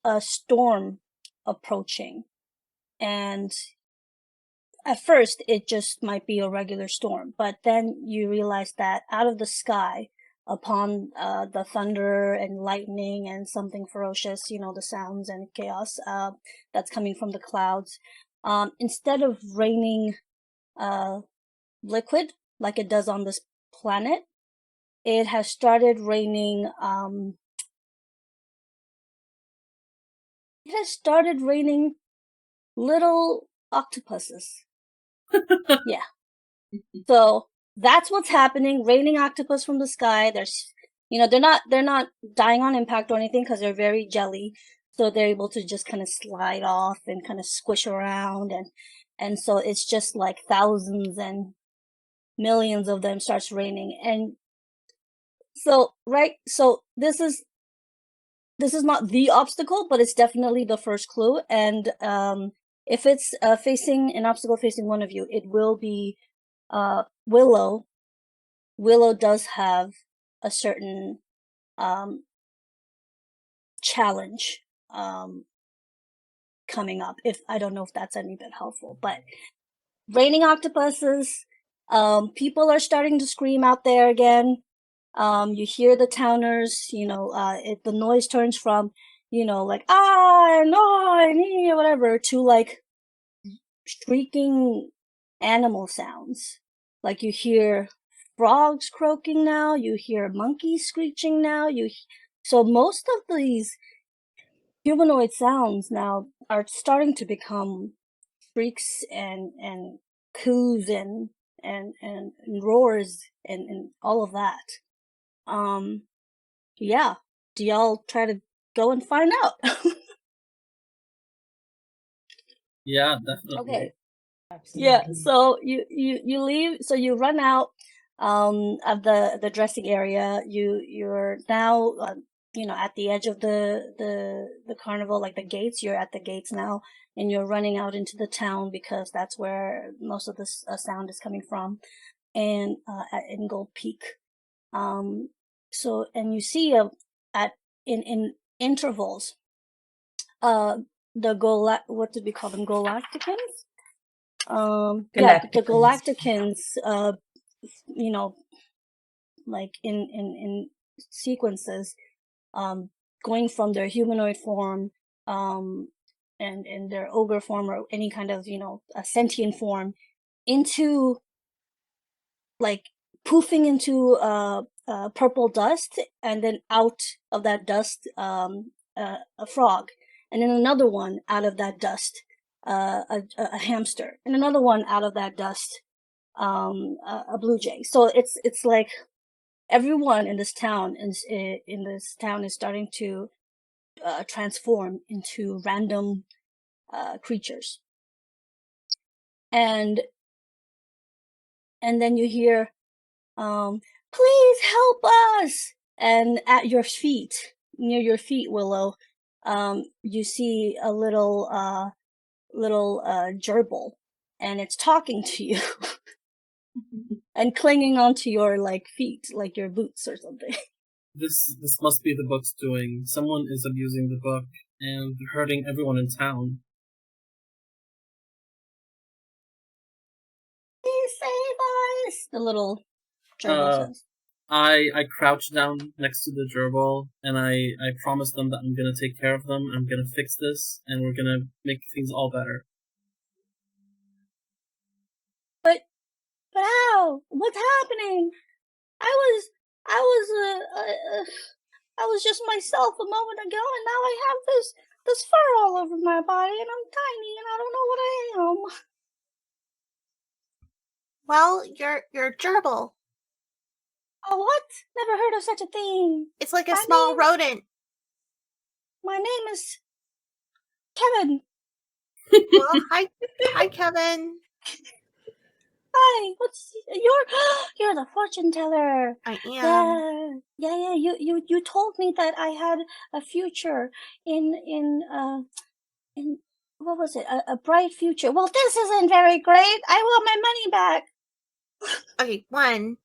a storm approaching. And at first, it just might be a regular storm. But then you realize that out of the sky, upon the thunder and lightning and something ferocious, the sounds and chaos that's coming from the clouds, instead of raining liquid like it does on this planet, it has started raining little octopuses. Yeah. So that's what's happening, raining octopus from the sky. There's they're not dying on impact or anything because they're very jelly, so they're able to just kind of slide off and kind of squish around, and so it's just like thousands and millions of them starts raining. And so this is this is not the obstacle, but it's definitely the first clue. And if it's facing an obstacle facing one of you, it will be Willow. Willow does have a certain challenge coming up. If I don't know if that's any bit helpful, but raining octopuses. People are starting to scream out there again. You hear the towners. The noise turns from like no, me, or whatever, to like shrieking animal sounds. Like you hear frogs croaking now. You hear monkeys screeching now. So most of these humanoid sounds now are starting to become shrieks and coos and roars and all of that. Yeah. Do y'all try to go and find out? Yeah, definitely. Okay. Absolutely. Yeah. So you leave. So you run out of the dressing area. You're now at the edge of the carnival, like the gates. You're at the gates now, and you're running out into the town because that's where most of the sound is coming from, and in Gold Peak. So and you see in intervals what did we call them, Galacticans? Yeah, the Galacticans, like in sequences, going from their humanoid form, and their ogre form or any kind of, a sentient form into, like, poofing into, purple dust, and then out of that dust, a frog, and then another one out of that dust, a hamster, and another one out of that dust, a blue jay. So it's like everyone in this town is starting to transform into random creatures, and then you hear, please help us, and at your feet, near your feet, Willow, you see a little gerbil, and it's talking to you. And clinging onto your, like, feet, like your boots or something. This must be the book's doing. Someone is abusing the book and hurting everyone in town. Please save us! The little gerbil says. I crouch down next to the gerbil, and I promise them that I'm gonna take care of them, I'm gonna fix this, and we're gonna make things all better. But how? What's happening? I was just myself a moment ago, and now I have this fur all over my body, and I'm tiny, and I don't know what I am. Well, you're a gerbil. Oh, what? Never heard of such a thing. It's like a small rodent. My name is Kevin. Well, hi, Kevin. Hi, what's you're the fortune teller. I am. Yeah. You told me that I had a future in what was it? A bright future. Well, this isn't very great. I want my money back. Okay, one,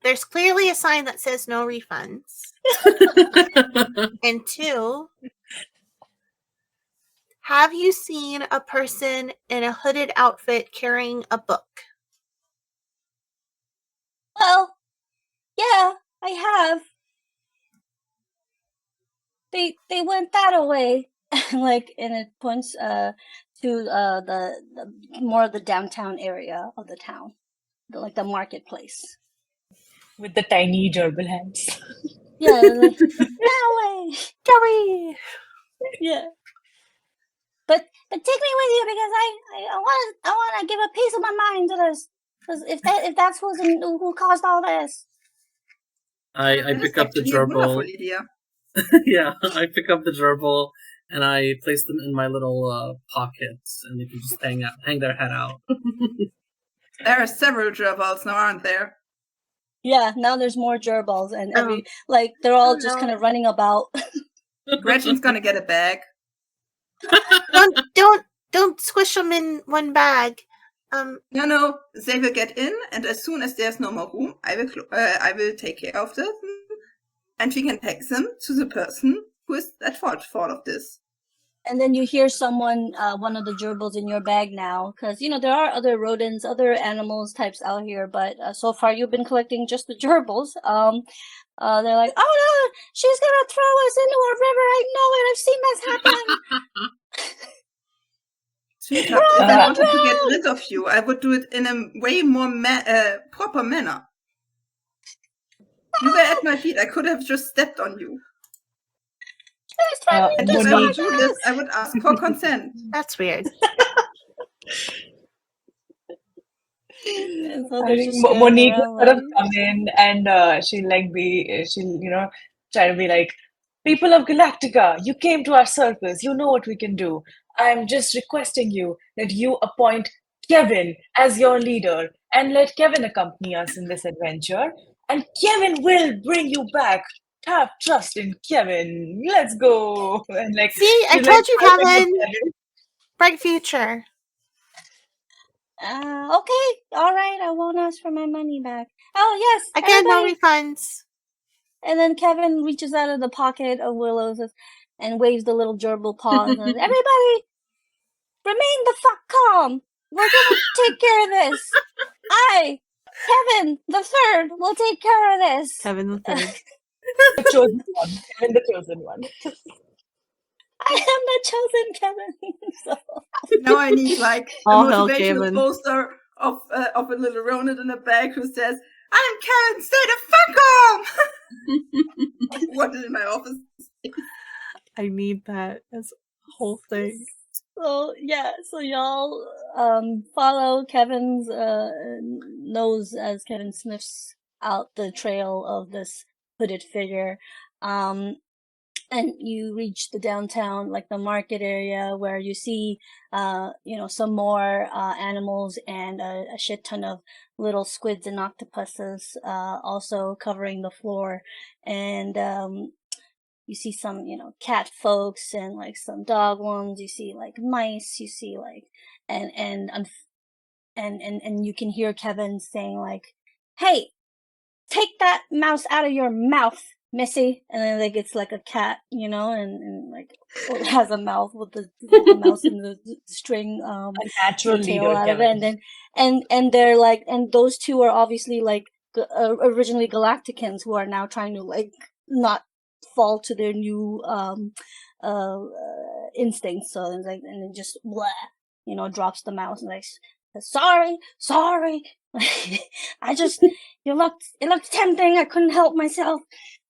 there's clearly a sign that says no refunds. And two, have you seen a person in a hooded outfit carrying a book? Well, yeah, I have. They went that way. Like, and it points to the more of the downtown area of the town, like the marketplace. With the tiny gerbil hands. Yeah, like, that way. Gary! Yeah. But take me with you, because I want to give a piece of my mind to this. Because if that's who caused all this. I pick up the gerbil. Yeah, I pick up the gerbil and I place them in my little pockets, and they can just hang their head out. There are several gerbils now, aren't there? Yeah, now there's more gerbils, and they're all just kind of running about. Gretchen's gonna get a bag. Don't squish them in one bag. No, they will get in, and as soon as there's no more room, I will take care of them, and we can take them to the person who is at fault for all of this. And then you hear someone, one of the gerbils in your bag now, because, you know, there are other rodents, other animals types out here, but so far you've been collecting just the gerbils. They're like, oh no, she's gonna throw us into a river, I know it, I've seen this happen. Sweetheart, if I wanted to get rid of you, I would do it in a way more proper manner. You were at my feet, I could have just stepped on you. And if I would do this, I would ask for consent. That's weird. So I think Monique will sort of come in and she'll try to be like, people of Galactica, you came to our circus, you know what we can do. I'm just requesting you that you appoint Kevin as your leader and let Kevin accompany us in this adventure. And Kevin will bring you back. Have trust in Kevin. Let's go. And like, see, I told you, Kevin. Bright future. Okay, all right. I won't ask for my money back. Oh yes, again, everybody. no refunds. And then Kevin reaches out of the pocket of Willow's and waves the little gerbil paw and says, everybody, remain the fuck calm. We're gonna take care of this. Kevin the Third, will take care of this. Kevin the Third. The chosen one. Kevin the chosen one. I am the chosen Kevin. So. Now I need like a All hell, motivational Kevin. poster of a little rodent in the bag who says, "I'm Kevin, stay the fuck home." What is in my office? I need that as a whole thing. So yeah, so y'all follow Kevin's nose as Kevin sniffs out the trail of this hooded figure. And you reach the downtown, like the market area, where you see, some more animals and a shit ton of little squids and octopuses also covering the floor. And you see some, cat folks and like some dog ones. You see like mice. You see like, and you can hear Kevin saying like, "Hey, take that mouse out of your mouth, Missy." And then like it's like a cat, and like it has a mouth with the mouse and the string a natural tail leader, out of it. Kevin. And then and they're like, and those two are obviously like originally Galacticans who are now trying to like not fall to their new instincts. So it's like, and it just blah, drops the mouse and like, sorry. it looked tempting. I couldn't help myself.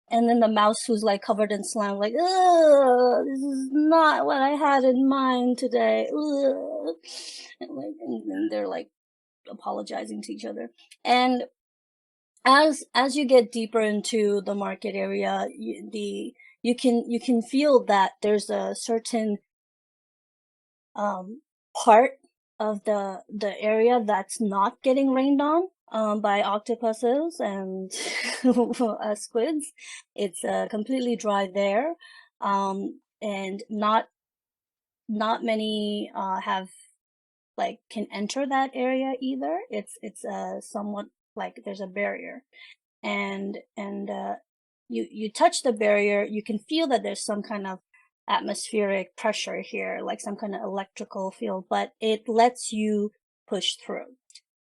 And then the mouse, who's like covered in slime, like, ugh, this is not what I had in mind today. Ugh. And they're like apologizing to each other. And as you get deeper into the market area, you can feel that there's a certain part of the area that's not getting rained on by octopuses and squids. It's completely dry there, and not many have like can enter that area either. It's somewhat like there's a barrier, and you touch the barrier, you can feel that there's some kind of atmospheric pressure here, like some kind of electrical field, but it lets you push through.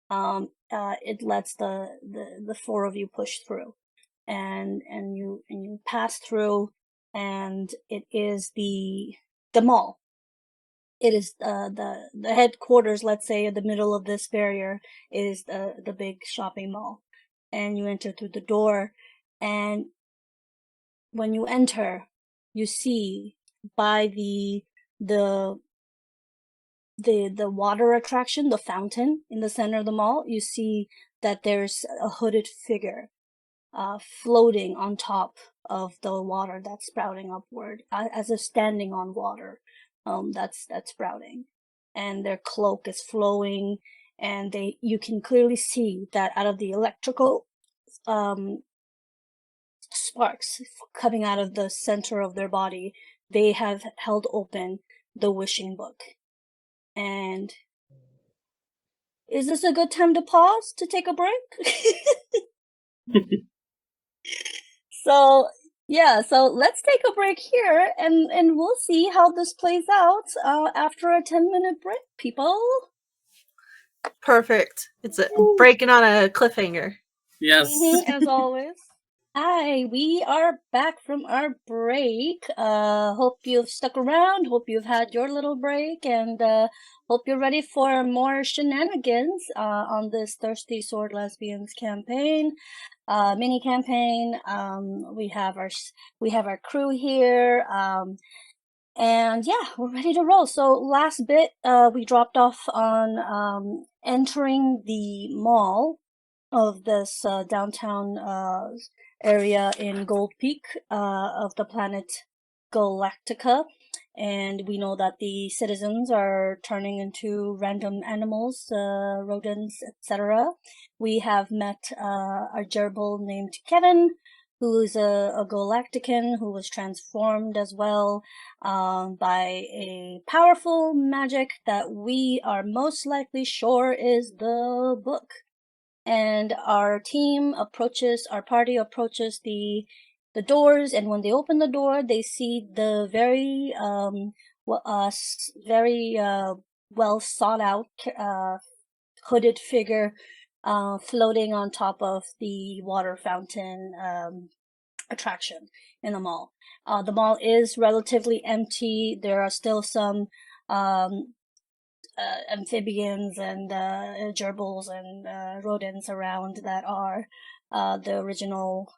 It lets the four of you push through, and you pass through, and it is the mall. It is the headquarters, let's say, in the middle of this barrier is the big shopping mall, and you enter through the door, and when you enter, you see by the water attraction, the fountain in the center of the mall, you see that there's a hooded figure floating on top of the water that's sprouting upward, as if standing on water that's sprouting, and their cloak is flowing, and you can clearly see that out of the electrical sparks coming out of the center of their body. They have held open the wishing book. And is this a good time to pause to take a break? So let's take a break here, and we'll see how this plays out after a 10-minute break, people. Perfect. It's breaking on a cliffhanger. Yes. As always. Hi, we are back from our break. Hope you've stuck around. Hope you've had your little break, and hope you're ready for more shenanigans on this Thirsty Sword Lesbians campaign. Mini campaign. We have our crew here. And yeah, we're ready to roll. So last bit, we dropped off on entering the mall of this downtown area in Gold Peak of the planet Galactica. And we know that the citizens are turning into random animals, rodents, etc. We have met a gerbil named Kevin, who's a Galactican who was transformed as well by a powerful magic that we are most likely sure is the book. And our party approaches the doors, and when they open the door, they see the very well sought out hooded figure floating on top of the water fountain attraction in the mall. The mall is relatively empty. There are still some amphibians and gerbils and rodents around that are the original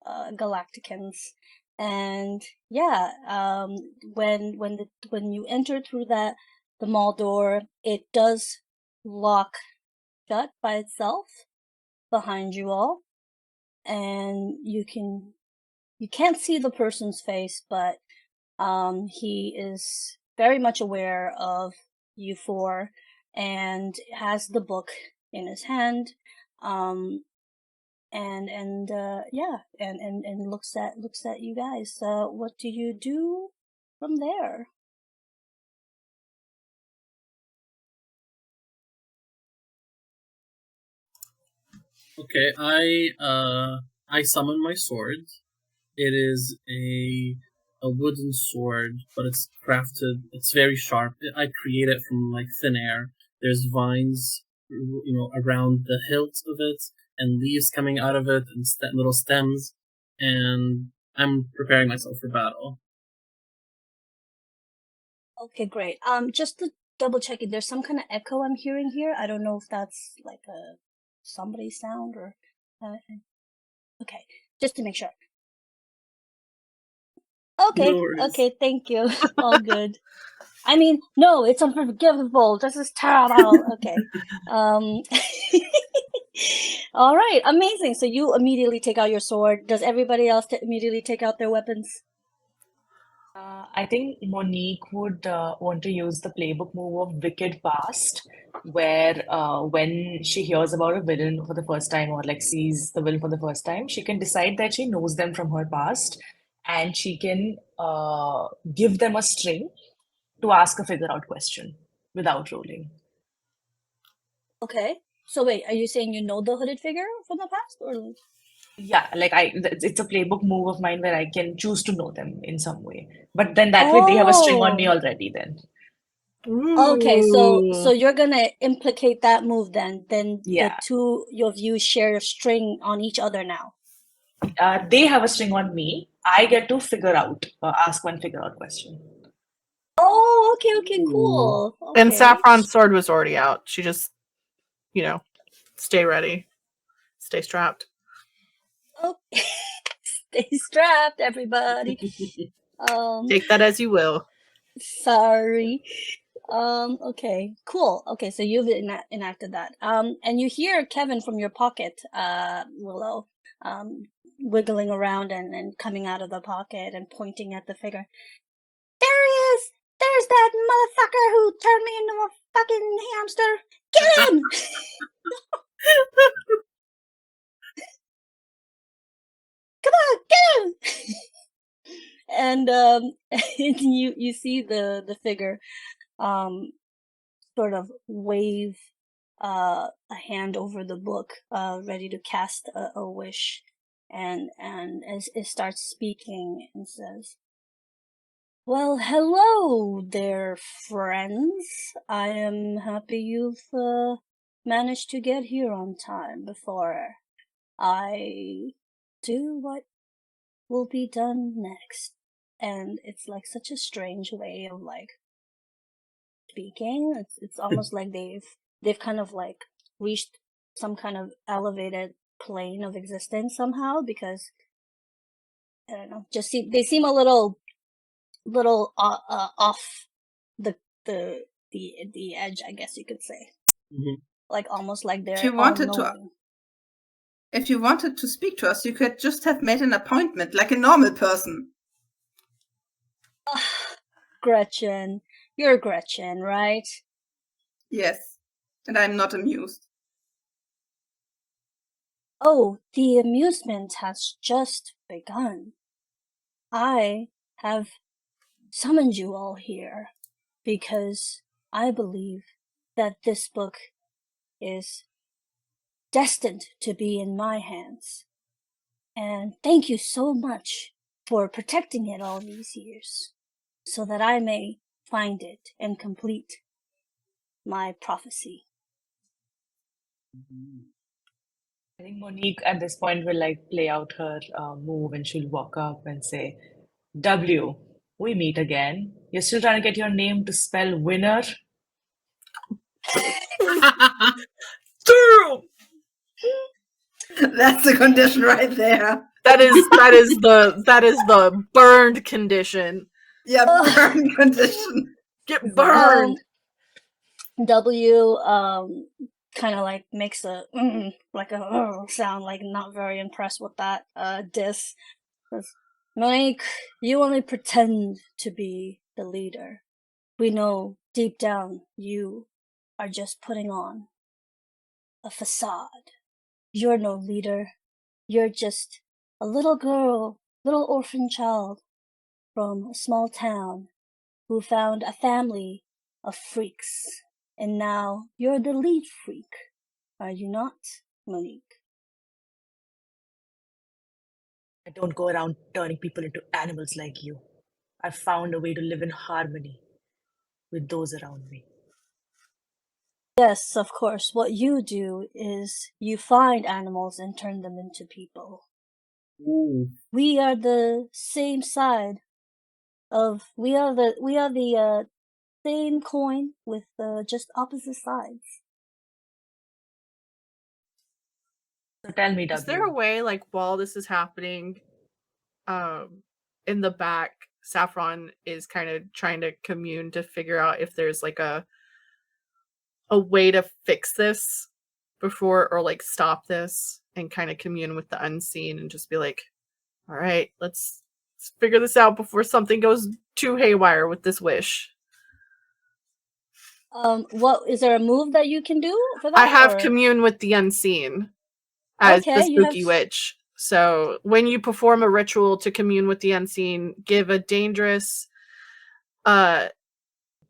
Galacticans. And yeah, when you enter through the mall door, it does lock shut by itself behind you all, and you can't see the person's face, but he is very much aware of you four and has the book in his hand, and looks at you guys. What do you do from there? Okay, I summon my sword. It is a wooden sword, but it's crafted. It's very sharp. I create it from like thin air. There's vines, around the hilt of it, and leaves coming out of it, and little stems. And I'm preparing myself for battle. Okay, great. Just to double check it, there's some kind of echo I'm hearing here. I don't know if that's like a somebody sound or. Okay, just to make sure. Okay, No worries. okay, thank you. All good. I mean, no, it's unforgivable. This is terrible. Okay. All right, amazing. So you immediately take out your sword. Does everybody else immediately take out their weapons? I think Monique would want to use the playbook move of Wicked Past, where when she hears about a villain for the first time or like sees the villain for the first time, she can decide that she knows them from her past, and she can give them a string to ask a figure out question without rolling. Okay. So wait, are you saying you know the hooded figure from the past, or? Yeah, like it's a playbook move of mine where I can choose to know them in some way. But then that way they have a string on me already then. Okay, so you're gonna implicate that move then. Then the Yeah. two of you share a string on each other now. They have a string on me. I get to ask one figure out question. Oh, okay, cool. Okay. And Saffron's sword was already out. She just, stay ready. Stay strapped. Okay. Stay strapped, everybody. Take that as you will. Sorry. Okay, cool. Okay, so you've enacted that. And you hear Kevin from your pocket, Willow, wiggling around and coming out of the pocket and pointing at the figure. There he is! There's that motherfucker who turned me into a fucking hamster! Get him! Come get him! And you see the figure sort of wave a hand over the book, ready to cast a wish, and as it starts speaking and says, "Well, hello there, friends. I am happy you've managed to get here on time before I do what will be done next." And it's like such a strange way of like speaking. It's almost like they've kind of like reached some kind of elevated plane of existence somehow, because I don't know, they seem a little off the the edge, I guess you could say. Mhm. Like almost like If they're you all wanted to, knowing. if you wanted to speak to us, you could just have made an appointment like a normal person. Gretchen, you're Gretchen, right? Yes, and I'm not amused. Oh, the amusement has just begun. I have summoned you all here because I believe that this book is destined to be in my hands. And thank you so much for protecting it all these years, so that I may find it and complete my prophecy. I think Monique at this point will like play out her move, and she'll walk up and say, "W, we meet again. You're still trying to get your name to spell winner?" True. That's the condition right there. That is the burned condition. Yeah, burn condition. Get burned. W kind of like makes a like a sound, like not very impressed with that diss. Monique, you only pretend to be the leader. We know deep down you are just putting on a facade. You're no leader. You're just a little girl, little orphan child from a small town who found a family of freaks. And now you're the lead freak, are you not, Monique? I don't go around turning people into animals like you. I've found a way to live in harmony with those around me. Yes, of course. What you do is you find animals and turn them into people. Ooh. We are the same side of we are the same coin with just opposite sides. So tell me, Is there a W. way, like, while this is happening, in the back, Saffron is kind of trying to commune to figure out if there's like a way to fix this before, or like stop this, and kind of commune with the unseen and just be like, all right, let's figure this out before something goes too haywire with this wish. What is there a move that you can do for that? I have or? commune with the unseen as Okay, the you have spooky witch. So when you perform a ritual to commune with the unseen, give a dangerous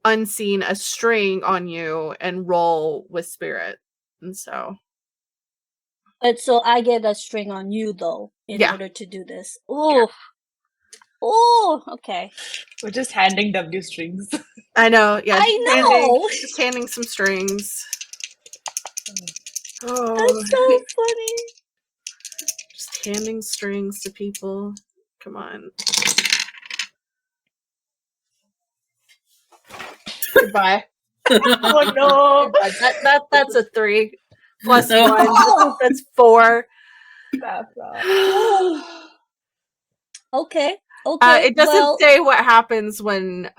unseen a string on you and roll with spirit. And so But so I get a string on you though in Yeah. order to do this. Oh, oh, okay. We're just handing W strings. I know, yeah. I know. Just handing some strings. Oh, That's so funny. just handing strings to people. Come on. Goodbye. Oh no! That's a 3 plus Oh. 1. Oh. That's 4. Okay. Okay. It doesn't well, say what happens when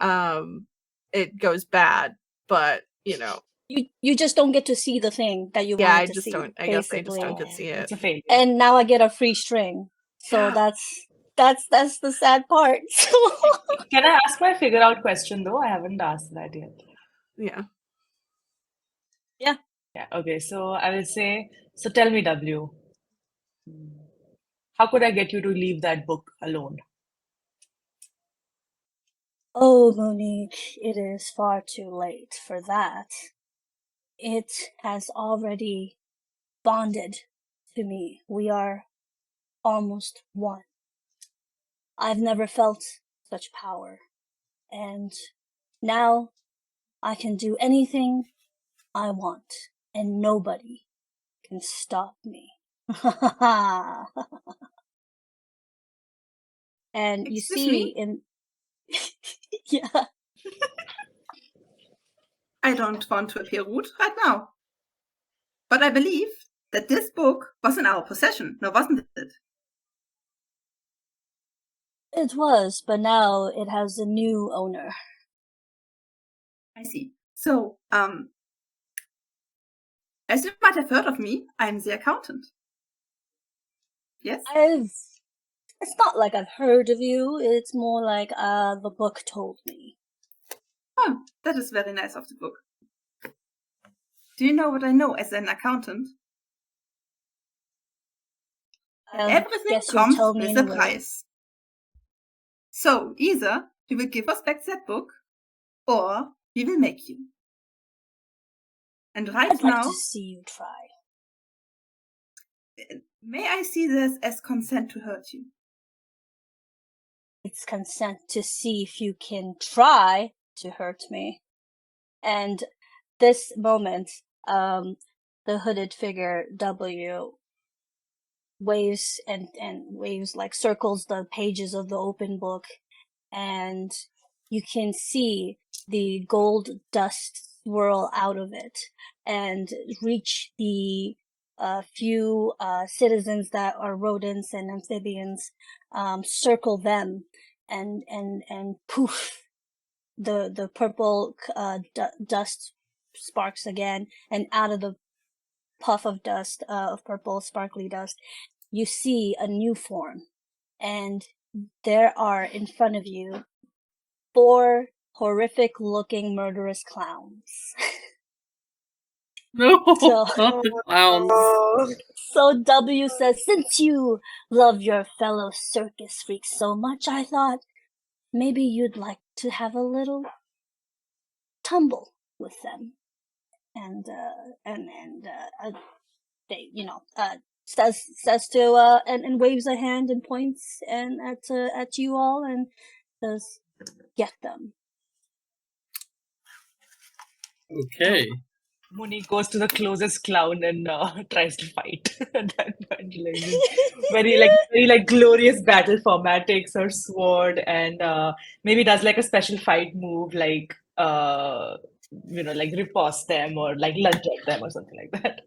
it goes bad, but you know. you just don't get to see the thing that you Yeah, wanted I to just see. don't. I guess I just don't get to see it. It's a failure. And now I get a free string. So that's the sad part. Can I ask my figure out question though? I haven't asked that yet. Yeah. Yeah, okay. So I will say, so tell me, W. How could I get you to leave that book alone? Oh, Monique, it is far too late for that. It has already bonded to me. We are almost one. I've never felt such power, and now I can do anything I want, and nobody can stop me. And you Excuse see me? in yeah, I don't want to appear rude right now. But I believe that this book was in our possession, now wasn't it? it was, but now it has a new owner. I see. So, as you might have heard of me, I'm the accountant. Yes? It's not like I've heard of you, it's more like the book told me. Oh, that is very nice of the book. Do you know what I know as an accountant? Everything Guess you'll comes tell me with a anyway. price. So either you will give us back that book, or we will make you. And right I'd like now, to see you try. may I see this as consent to hurt you? It's consent to see if you can try to hurt me. And this moment, the hooded figure W waves and waves, like circles the pages of the open book, and you can see the gold dust swirl out of it and reach the few citizens that are rodents and amphibians, circle them, and poof, the purple dust sparks again, and out of the puff of dust, of purple sparkly dust, you see a new form, and there are in front of you 4 horrific looking murderous clowns. No, So, not the clowns. so W says, since you love your fellow circus freaks so much, I thought maybe you'd like to have a little tumble with them. And they, says to, and waves a hand and points and at you all and says, get them. Okay. Monique goes to the closest clown and tries to fight. And then Evangeline, very like glorious battle format, takes her sword and maybe does like a special fight move, like like riposte them or like lunge at them or something like that.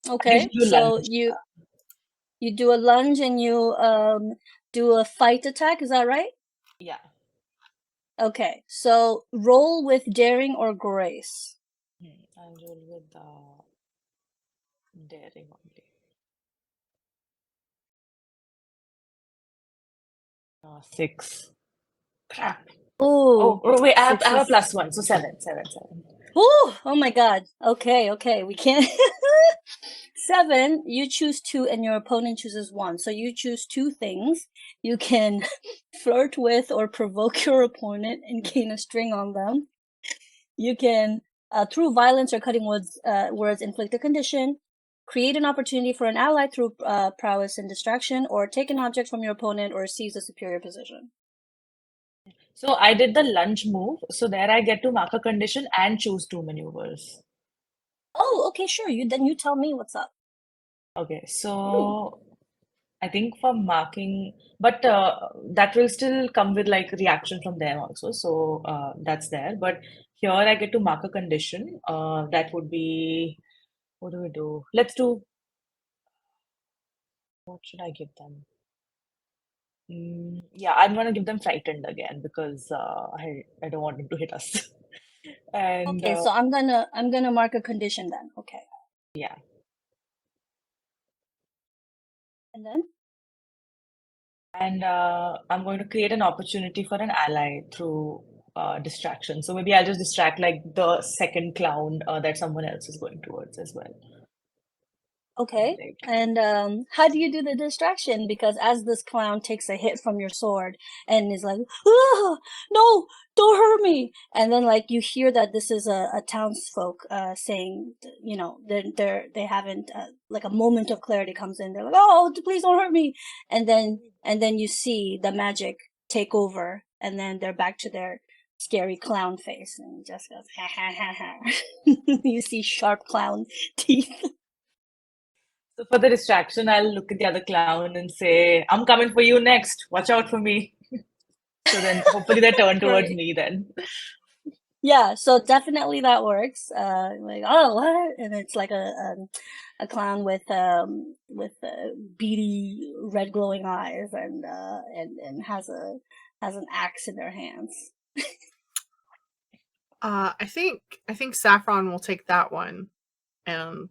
Okay, Usually so lunge. you do a lunge and you do a fight attack, is that right? Yeah. Okay, so roll with daring or grace. I'll roll with daring only. 6. Crap. Ooh, Oh, wait, I have 6 a is... +1, so 7. Ooh, oh my god. Okay, we can't... 7, you choose 2 and your opponent chooses 1. So you choose 2 things. You can flirt with or provoke your opponent and gain a string on them. You can, through violence or cutting words, inflict a condition, create an opportunity for an ally through prowess and distraction, or take an object from your opponent or seize a superior position. So I did the lunge move. So there I get to mark a condition and choose 2 maneuvers. Oh, okay, sure. Then you tell me what's up. Okay, so I think for marking, but that will still come with like reaction from them also. So that's there. But here I get to mark a condition. That would be, what do we do? Let's do, what should I give them? Yeah, I'm gonna give them frightened again because I don't want them to hit us. And Okay, so I'm gonna mark a condition then. Okay. yeah. And then? And I'm going to create an opportunity for an ally through distraction. So maybe I'll just distract like the second clown that someone else is going towards as well. Okay. Like, And how do you do the distraction? Because as this clown takes a hit from your sword and is like, "Ah, no, don't hurt me!" And then like you hear that this is a townsfolk saying, you know, they haven't like a moment of clarity comes in. They're like, "Oh, please don't hurt me!" And then you see the magic take over, and then they're back to their scary clown face, and just goes, ha ha ha ha. You see sharp clown teeth. so for the distraction, I'll look at the other clown and say, "I'm coming for you next. Watch out for me." So then hopefully they turn towards Great. me then. Yeah, so definitely that works. Like, oh, what? And it's like a clown with beady red glowing eyes and has an axe in their hands. I think Saffron will take that one, and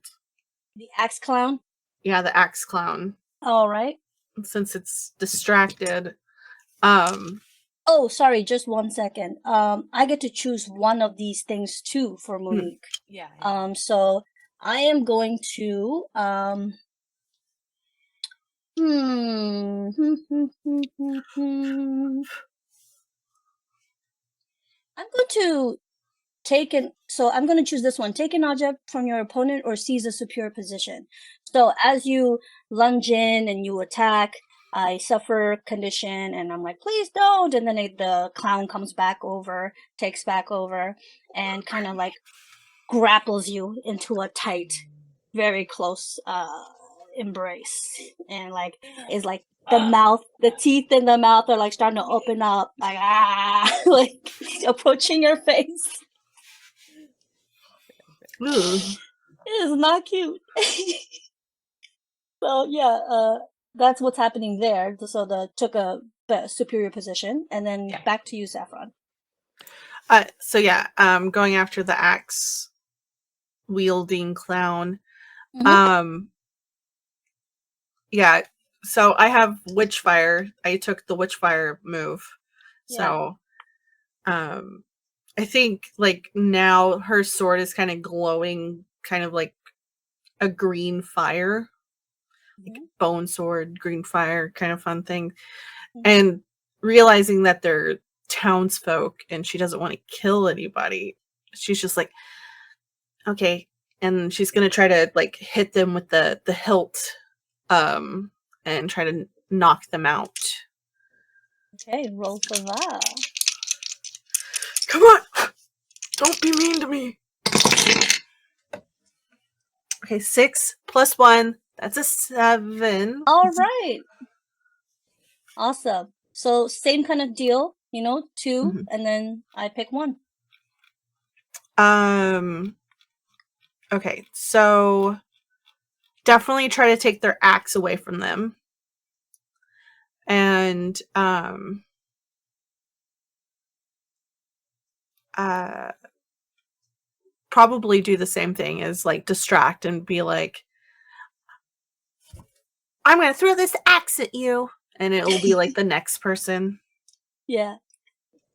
The axe clown. yeah, the axe clown, All right. since it's distracted. Oh, sorry, just 1 second. I get to choose one of these things too for Monique. Yeah. So I am going to I'm going to I'm going to choose this one. Take an object from your opponent or seize a superior position. So as you lunge in and you attack, I suffer condition and I'm like, please don't. And then the clown comes back over, takes back over, and kind of like grapples you into a tight, very close embrace. And like, is like the teeth in the mouth are like starting to open up, like, like approaching your face. Ooh. It is not cute. So yeah, that's what's happening there. So took a superior position, and then Yeah. back to you, Saffron. So yeah, going after the axe wielding clown. Yeah. So I have Witchfire. I took the Witchfire move. So, I think like now her sword is kind of glowing, kind of like a green fire, like bone sword, green fire, kind of fun thing. And realizing that they're townsfolk and she doesn't want to kill anybody, she's just like, okay. And she's gonna try to like hit them with the hilt, and try to knock them out. Okay, roll for that. Come on! Don't be mean to me. Okay, 6 plus 1. That's a 7. All right. Awesome. So same kind of deal, 2, and then I pick 1. Okay, so definitely try to take their axe away from them. And probably do the same thing as like distract and be like, I'm gonna throw this axe at you, and it will be like the next person. Yeah.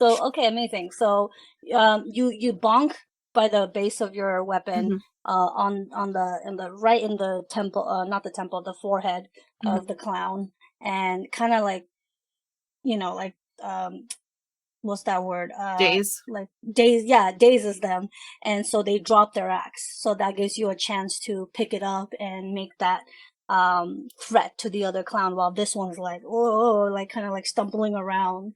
So okay, amazing. So you bonk by the base of your weapon on the right in the temple, not the temple, the forehead of the clown, and kind of like like what's that word? Daze. Like dazes them, and so they drop their axe. So that gives you a chance to pick it up and make that threat to the other clown, while this one's like, oh, like kind of like stumbling around,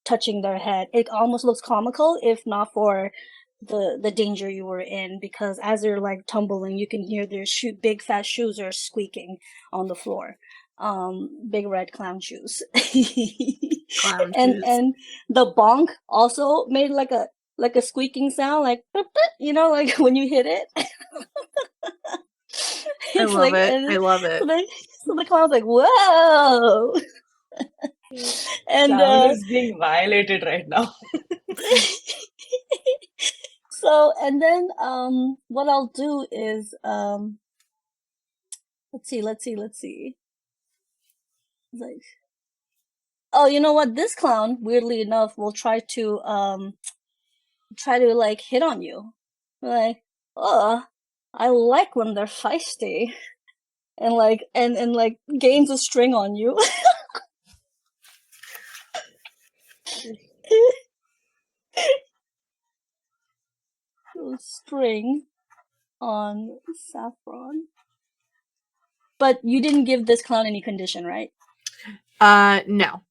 touching their head. It almost looks comical if not for the danger you were in, because as they're like tumbling, you can hear their big fat shoes are squeaking on the floor. Big red clown shoes. Clown and shoes. and the bonk also made like a squeaking sound, like like when you hit it. I love it. I love it. So the clown's like, whoa. And Clown is being violated right now. so, and then what I'll do is let's see. Like, oh, you know what? This clown, weirdly enough, will try to like hit on you. Like, oh, I like when they're feisty and like gains a string on you. String on Saffron. But you didn't give this clown any condition, right? No.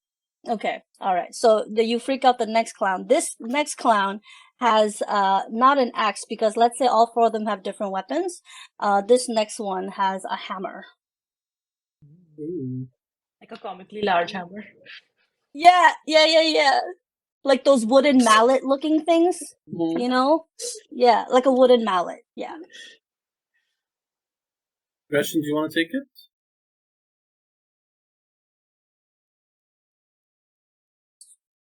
Okay, all right. So you freak out the next clown. This next clown has not an axe, because let's say all four of them have different weapons. This next one has a hammer. Ooh. Like a comically large hammer. Yeah. Like those wooden mallet looking things, Mhm. you know? Yeah, like a wooden mallet. Yeah. Gretchen, do you want to take it?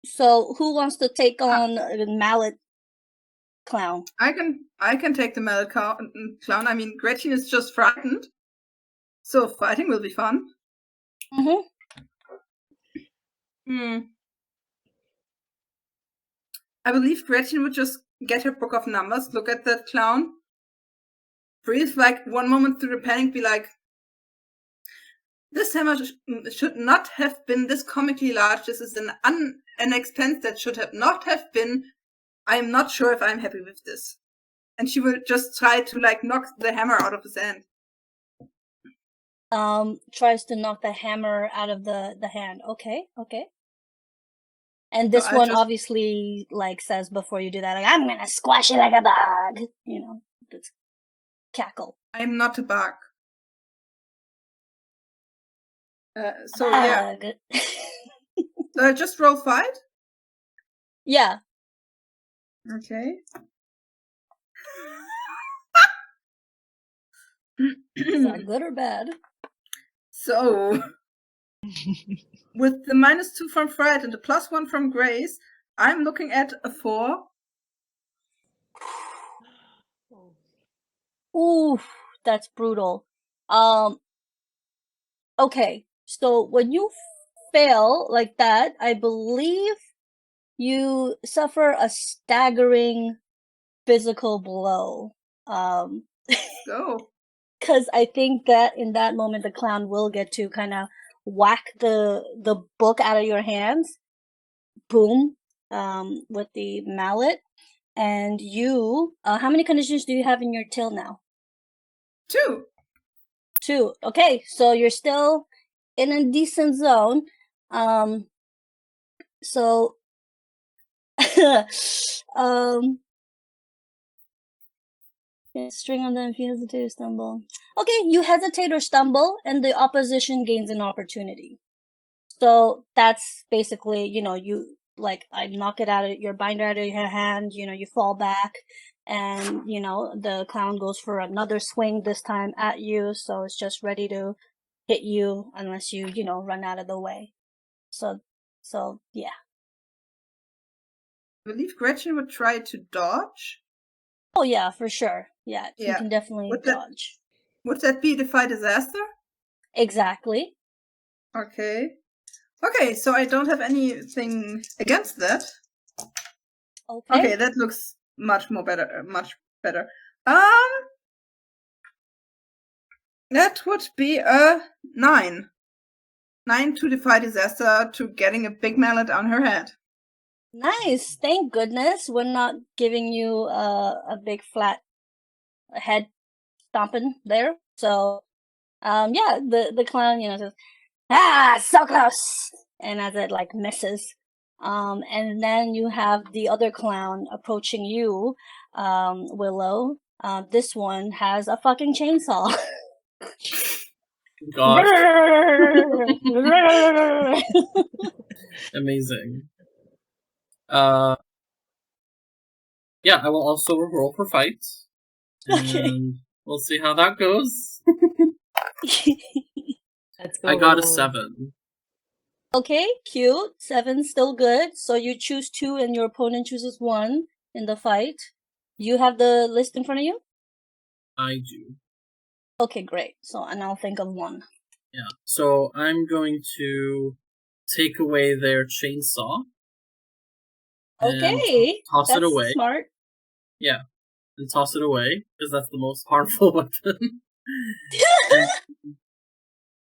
So who wants to take on the mallet clown? I can take the mallet clown. I mean, Gretchen is just frightened, so fighting will be fun. Mm-hmm. I believe Gretchen would just get her book of numbers, look at that clown, breathe like one moment through the panic, be like, this hammer should not have been this comically large. This is an expense that should have not have been. I'm not sure if I'm happy with this. And she will just try to like knock the hammer out of his hand. Tries to knock the hammer out of the hand. Okay. And this So I one just- obviously like says before you do that, like, I'm gonna squash it like a bug. You know, it's cackle. I'm not a bug. So yeah. Bug. So I just roll fight. Yeah. Okay. Is that good or bad? So, with the -2 from Fright and the +1 from Grace, I'm looking at a 4. Ooh, that's brutal. Okay, so when you fail like that, I believe you suffer a staggering physical blow. So, Because I think that in that moment the clown will get to kind of whack the book out of your hands, boom, with the mallet, and you. How many conditions do you have in your till now? 2. 2. Okay, so you're still in a decent zone. So, string on them if you hesitate or stumble. Okay, you hesitate or stumble, and the opposition gains an opportunity. So that's basically, you like I knock it out of your binder out of your hand. You fall back, and the clown goes for another swing, this time at you. So it's just ready to hit you unless you run out of the way. So yeah. I believe Gretchen would try to dodge. Oh yeah, for sure. Yeah, you Yeah. can definitely dodge. Would that be Defy Disaster? Exactly. Okay. Okay, so I don't have anything against that. Okay, that looks much better. That would be a 9. 9 to Defy Disaster to getting a big mallet on her head. Nice. Thank goodness we're not giving you a big flat head stomping there. So, yeah, the clown, says, so close, and as it like misses, and then you have the other clown approaching you, Willow. This one has a fucking chainsaw. Gosh, amazing. Yeah, I will also roll for fight, and we'll see how that goes. Let's go. I got a 7. Okay, cute. 7 still good. So you choose 2 and your opponent chooses 1 in the fight. You have the list in front of you? I do. Okay, great. So, and I'll think of 1. Yeah. So I'm going to take away their chainsaw. Okay. Toss That's it away. smart. Yeah. and toss it away, because that's the most harmful weapon.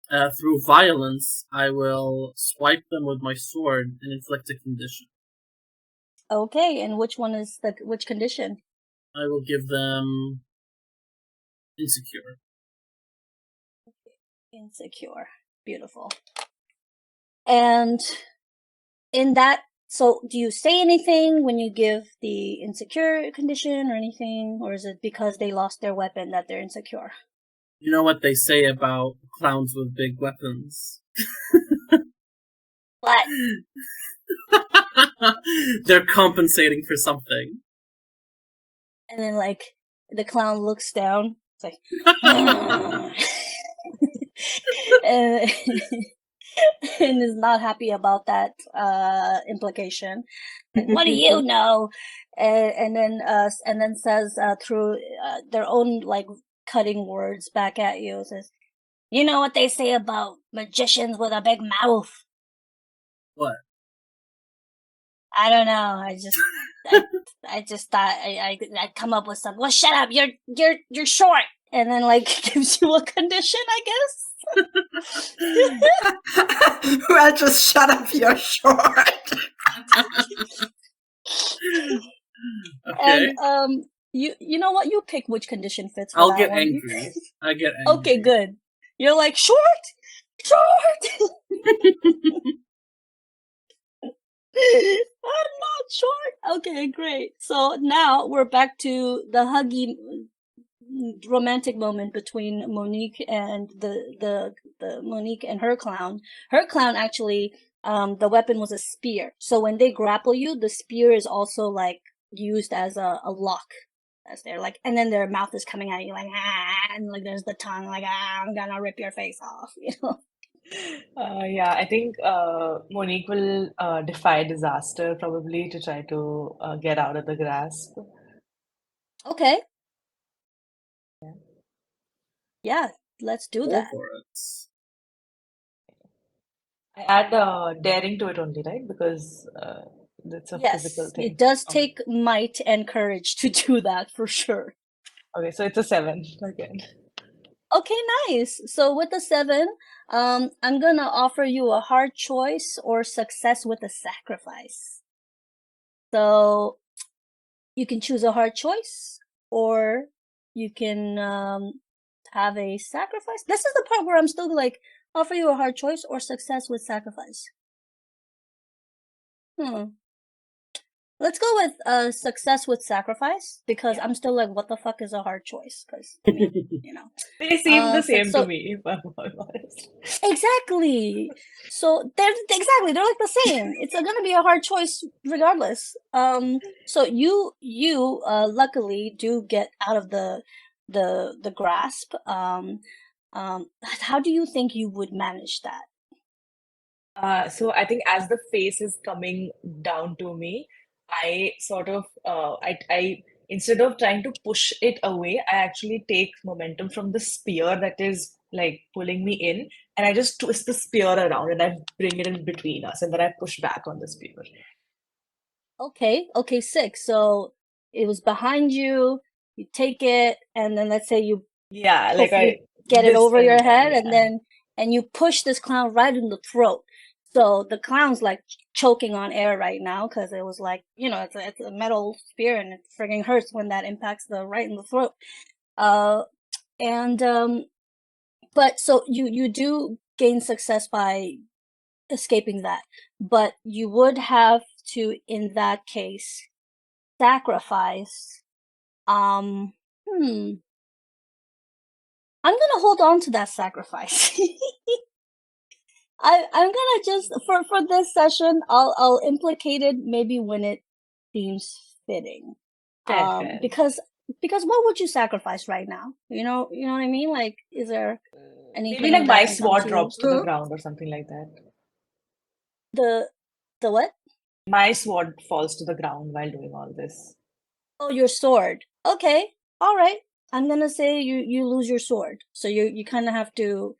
And through violence, I will swipe them with my sword and inflict a condition. Okay, and which one is which condition? I will give them insecure. Insecure. Beautiful. And in that, so do you say anything when you give the insecure condition or anything? Or is it because they lost their weapon that they're insecure? You know what they say about clowns with big weapons? What? They're compensating for something. And then, like, the clown looks down. It's like, and, and is not happy about that implication. Like, what do you know? And then says through their own like cutting words back at you. Says, you know what they say about magicians with a big mouth? What? I don't know. I just thought I'd come up with something. Well, shut up. You're short. And then like gives you a condition, I guess. Well, just shut up, you're short. Okay. And you know what? You pick which condition fits for I'll that get one. angry. I get angry. Okay, good. You're like short. I'm not short. Okay, great. So now we're back to the huggy romantic moment between Monique and the Monique and her clown. Her clown actually, the weapon was a spear. So when they grapple you, the spear is also like used as a lock. As they're like, and then their mouth is coming at you like, and like there's the tongue like, I'm gonna rip your face off, you know. Yeah, I think Monique will defy disaster probably to try to get out of the grasp. Okay. Yeah. Yeah, let's do Go that. for it. I add daring to it only, right? Because it's a physical Yes, thing. it does Okay. take might and courage to do that for sure. Okay, so it's a 7 again. Okay, nice. So with the 7, I'm gonna offer you a hard choice or success with a sacrifice. So you can choose a hard choice, or you can have a sacrifice. This is the part where I'm still like, offer you a hard choice or success with sacrifice. Let's go with success with sacrifice, because Yeah. I'm still like, what the fuck is a hard choice? Because I mean, you know. They seem the same So to me, if I'm honest. exactly. So they're like the same. It's gonna be a hard choice regardless. So you luckily do get out of the grasp. How do you think you would manage that? So I think as the face is coming down to me, I sort of I instead of trying to push it away, I actually take momentum from the spear that is like pulling me in, and I just twist the spear around and I bring it in between us, and then I push back on the spear. Okay, sick. So it was behind you. You take it, and then let's say you Yeah, like hopefully I get it this over your and head, and yeah. then you push this clown right in the throat. So the clown's like choking on air right now because it was like, you know, it's a metal spear and it frigging hurts when that impacts the right in the throat. And but so you do gain success by escaping that, but you would have to, in that case, sacrifice. Um, I'm gonna hold on to that sacrifice. I'm gonna just for this session, I'll implicate it maybe when it seems fitting. Fair. Because what would you sacrifice right now? You know what I mean? Like, is there Maybe anything like that my can come sword to you? drops to the ground or something like that. The what? My sword falls to the ground while doing all this. Oh, your sword. Okay, all right. I'm gonna say you lose your sword, so you kind of have to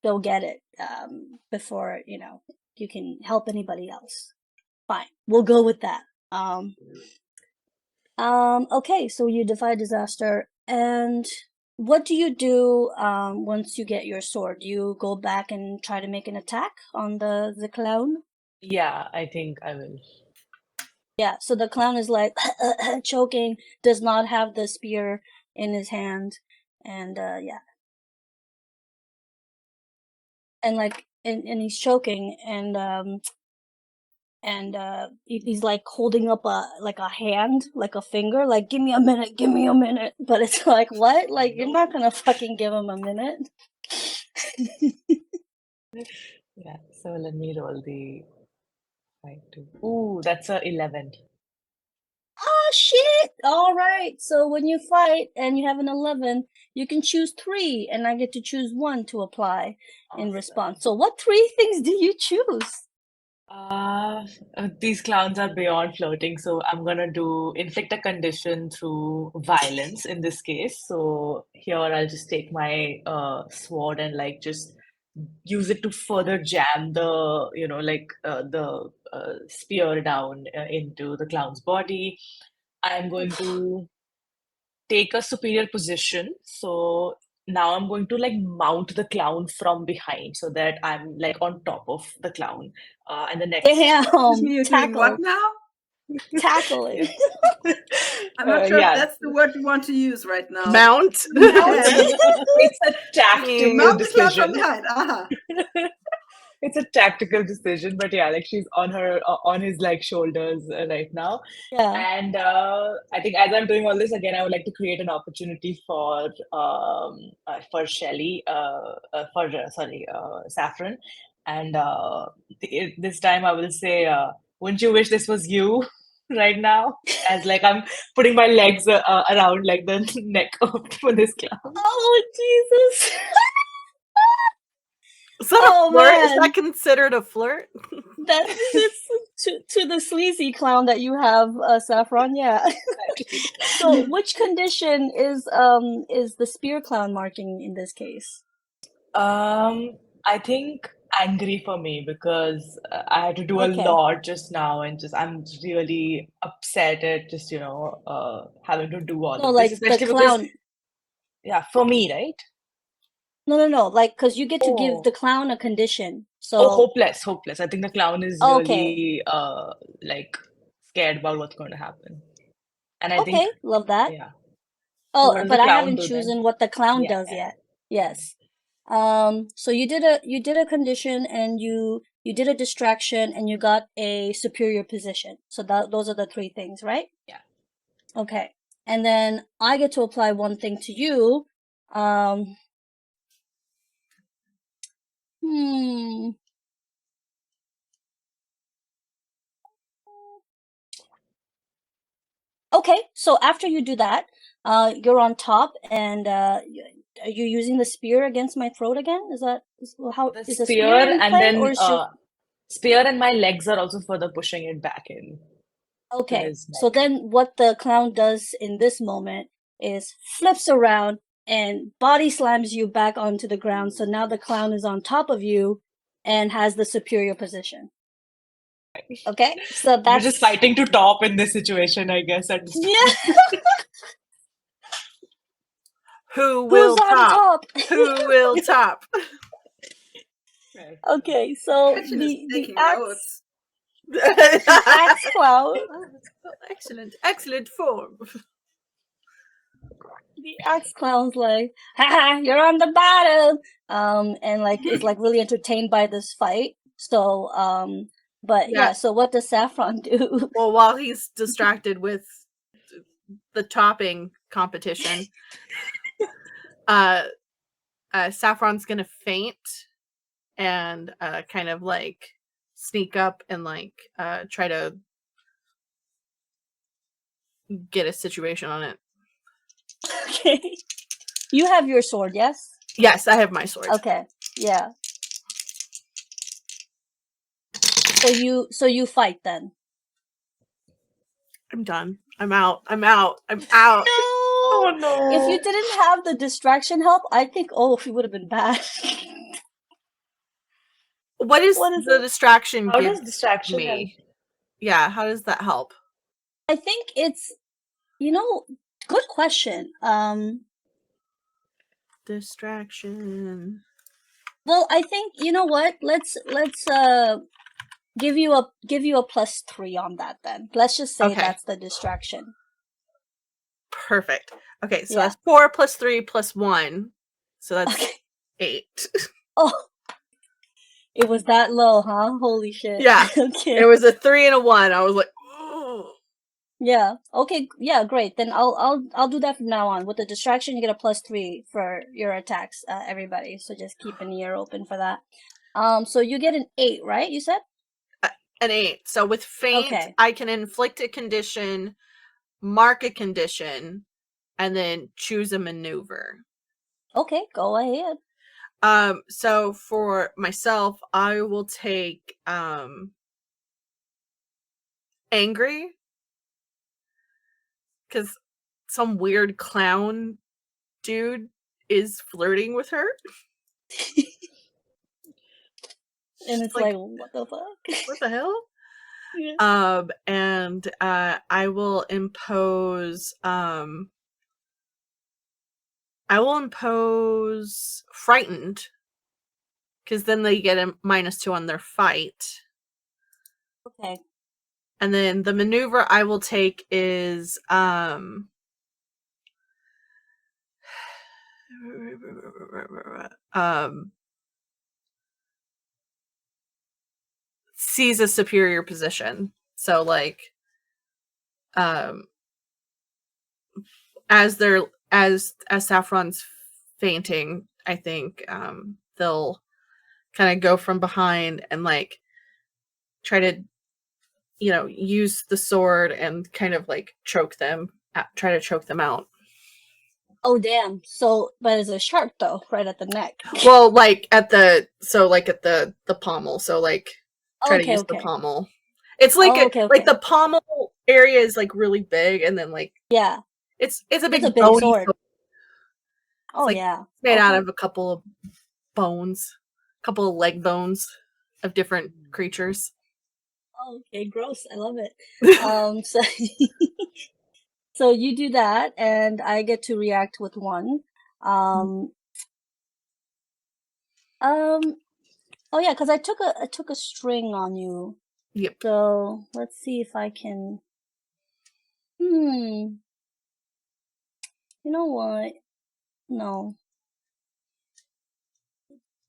go get it before you can help anybody else. Fine, we'll go with that. Okay, so you defy disaster, and what do you do once you get your sword? Do you go back and try to make an attack on the clown? Yeah, I think I will. Yeah, so the clown is like choking, does not have the spear in his hand, and yeah. And like and he's choking and he's like holding up a hand, like a finger, like give me a minute, but it's like what, like you're not gonna fucking give him a minute. Yeah, so let me roll the 5, 2. Ooh, that's a 11. Oh shit, all right, so when you fight and you have an 11, you can choose 3 and I get to choose 1 to apply in Awesome. response. So what 3 things do you choose? These clowns are beyond flirting, so I'm gonna do inflict a condition through violence in this case. So here I'll just take my sword and like just use it to further jam the, the spear down into the clown's body. I'm going to take a superior position. So now I'm going to like mount the clown from behind so that I'm like on top of the clown. And the next You're doing what now? Tackling. I'm not sure yeah. if that's the word you want to use right now. Mount. It's a tactical Mount the clown from decision. behind. Aha. It's a tactical decision, but yeah, like she's on her on his like shoulders right now. Yeah. And I think as I'm doing all this again, I would like to create an opportunity for Shelley, Saffron, and this time I will say, wouldn't you wish this was you right now? As like I'm putting my legs around like the neck for this clown. Oh Jesus. Is that Oh, a flirt? Is man. that considered a flirt? That's to the sleazy clown that you have, Saffron. Yeah. So, which condition is the spear clown marking in this case? I think angry for me because I had to do a Okay. lot just now, and just I'm really upset at just having to do all No, of like this, the especially because clown. yeah, for me, right? No. Like, because you get to give Oh, the clown a condition. oh, So, hopeless. I think the clown is okay. really like scared about what's going to happen, and I think Okay, love that. yeah. So what Oh, does the but I clown haven't do then? chosen what the clown Yeah. does yet. Yes. So you did a condition and you did a distraction and you got a superior position. So those are the 3 things, right? Yeah. Okay. And then I get to apply 1 thing to you. Hmm. Okay, so after you do that, you're on top, and are you using the spear against my throat again? How The is the spear spear in and play, or then is just spear and my legs are also further pushing it back in to okay? his So neck. then, what the clown does in this moment is flips around and body slams you back onto the ground. So now the clown is on top of you and has the superior position. Okay, so We're just that's fighting to top in this situation, I guess, at this yeah. Who Who's will on top? top? Who will top? Right. Okay, so Gretchen is the taking axe notes. the axe clown. Excellent form. The axe clown's like, haha, you're on the bottom. And like is like really entertained by this fight. So, but yeah, so what does Saffron do? Well, while he's distracted with the topping competition, Saffron's gonna faint and kind of like sneak up and like try to get a situation on it. Okay. You have your sword, yes? Yes, I have my sword. Okay. Yeah. So you fight then. I'm done. I'm out. No. Oh If you no. didn't have the distraction help, I think it would have been bad. What is What is the it? distraction How give does distraction help? me? Yeah, how does that help? I think it's Good question. Distraction. Well, I think you know what. Let's give you a +3 on that then. Let's just say Okay. that's the distraction. Perfect. Okay, so Yeah. that's 4 plus 3 plus 1. So that's Okay. 8. Oh, it was that low, huh? Holy shit. Yeah. Okay. It was a 3 and a 1. I was like, oh. Yeah. Okay. Yeah. Great. Then I'll do that from now on. With the distraction, you get a +3 for your attacks, everybody. So just keep an ear open for that. So you get an 8, right? You said An 8. So with feint, okay. I can inflict a condition, mark a condition, and then choose a maneuver. Okay, go ahead. So for myself, I will take angry, because some weird clown dude is flirting with her. And it's like, what the fuck? What the hell? Yeah. And I will impose frightened, because then they get a -2 on their fight. Okay. And then the maneuver I will take is seize a superior position. So like as Saffron's fainting, I think they'll kind of go from behind and like try to use the sword and kind of like try to choke them out. Oh damn. So but it's a sharp though, right at the neck. Well, like at the pommel, so like try to Okay, use okay. the pommel. It's like like the pommel area is like really big, and then like yeah, it's a it's big a big bony sword. Oh like, yeah. it's made out of a couple of bones, a couple of leg bones of different creatures. Okay, gross. I love it. So so you do that, and I get to react with 1. Oh yeah, because I took a string on you. Yep. So let's see if I can. You know what? No.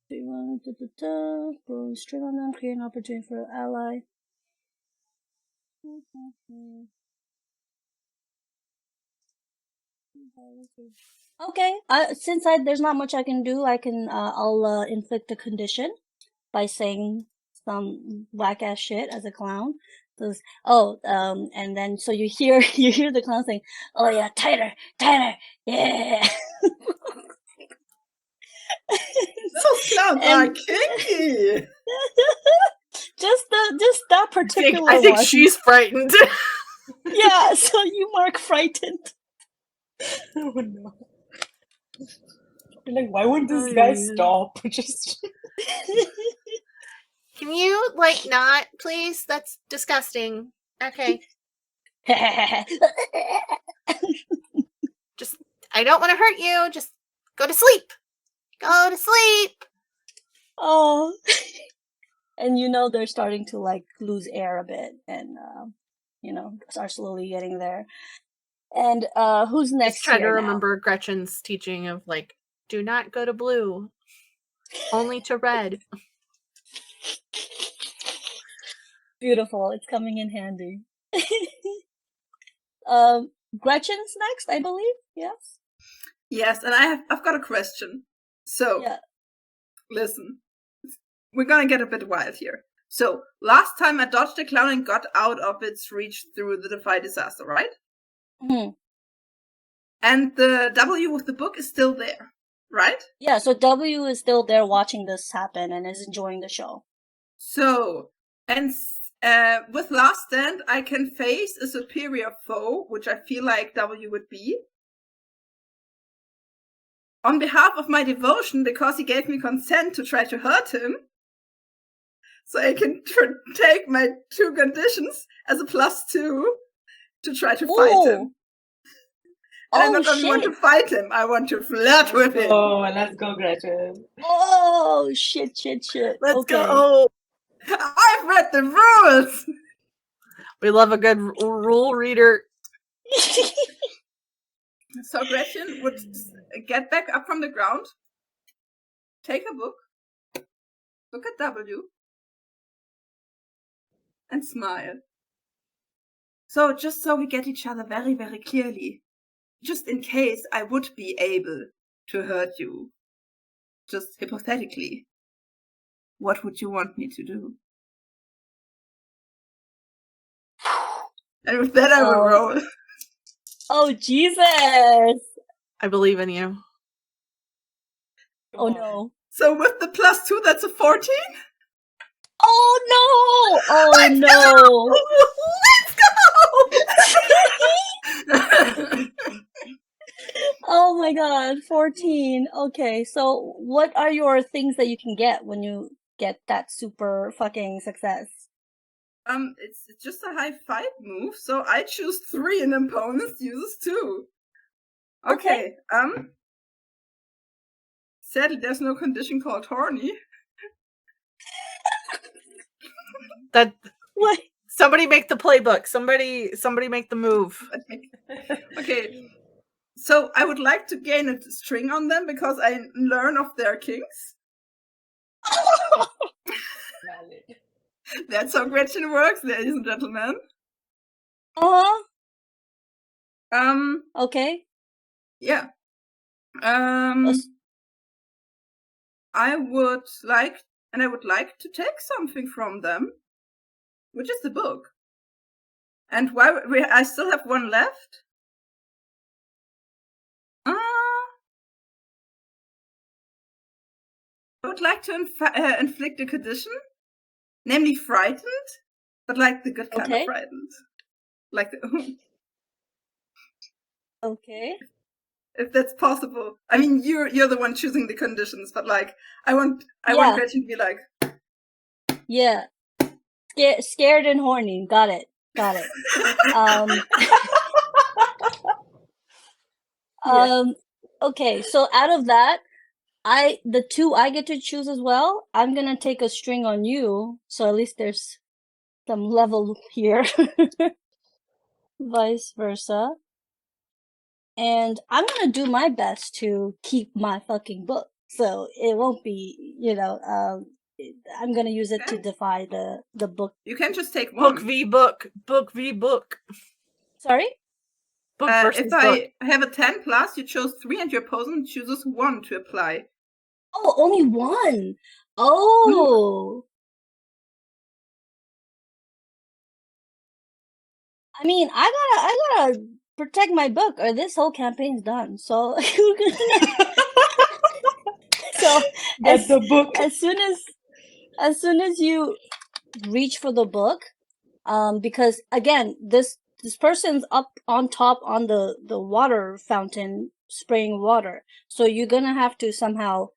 Go string on them, create an opportunity for an ally. Okay. Since there's not much I can do, I'll inflict a condition by saying some whack ass shit as a clown. And then so you hear the clown saying, "Oh yeah, tighter, yeah." Those clowns are kinky. just that particular I think one. she's frightened. Yeah, so you mark frightened. Oh no. Like, why won't this guy stop? Just Can you like not, please? That's disgusting. Okay. Just I don't want to hurt you. Just go to sleep. Go to sleep. Oh. And they're starting to like lose air a bit and are slowly getting there. And who's next? Just try to here remember Gretchen's teaching of like, do not go to blue. Only to red. Beautiful. It's coming in handy. Gretchen's next, I believe. Yes. Yes, and I've got a question. So, yeah. Listen, we're gonna get a bit wild here. So, last time I dodged a clown and got out of its reach through the Defy disaster, right? Mm-hmm. And the W with the book is still there, right? Yeah, so W is still there watching this happen and is enjoying the show. So, and with Last Stand, I can face a superior foe, which I feel like W would be. On behalf of my devotion, because he gave me consent to try to hurt him, so I can take my 2 conditions as a +2 to try to fight him. And I Oh not only want to shit! fight him, I want to flirt with him. Oh, let's go, Gretchen. Oh shit! Let's Okay. go. I've read the rules. We love a good rule reader. So Gretchen would get back up from the ground, take a book, look at W, and smile. So just so we get each other very, very clearly, just in case I would be able to hurt you, just hypothetically, what would you want me to do? And with that I will roll. Oh Jesus! I believe in you. Oh no! So with the +2, that's a 14? Oh no! Oh no! Let's go! Oh my god, 14. Okay, so what are your things that you can get when you get that super fucking success? It's just a high 5 move, so I choose 3 and opponent uses 2. Okay, sadly there's no condition called horny. That What? somebody make the playbook. Somebody make the move. Okay, so I would like to gain a string on them because I learn of their kinks. Valid. That's how Gretchen works, ladies and gentlemen. Uh-huh. Um, Okay. yeah. Us- I would like to take something from them, which is the book. And why I still have one left. I would like to inflict a condition, namely frightened, but like the good kind of Okay. frightened. Like the, Okay. if that's possible. I mean, you're the one choosing the conditions, but like I want Yeah. Gretchen to be like, Yeah. Scared and horny. Got it. Okay, so out of that, the 2 I get to choose as well, I'm gonna take a string on you, so at least there's some level here. Vice versa. And I'm gonna do my best to keep my fucking book. So it won't be, I'm gonna use it to Okay. defy the book. you can just take one. Book v book. Book v book. Sorry? Book versus If book. I have a 10 plus, you chose 3 and your opponent chooses 1 to apply. Oh, only 1. Oh. I mean, I gotta protect my book or this whole campaign's done. So so Get the book. as soon as you reach for the book, because again, this person's up on top on the water fountain spraying water, so you're gonna have to somehow,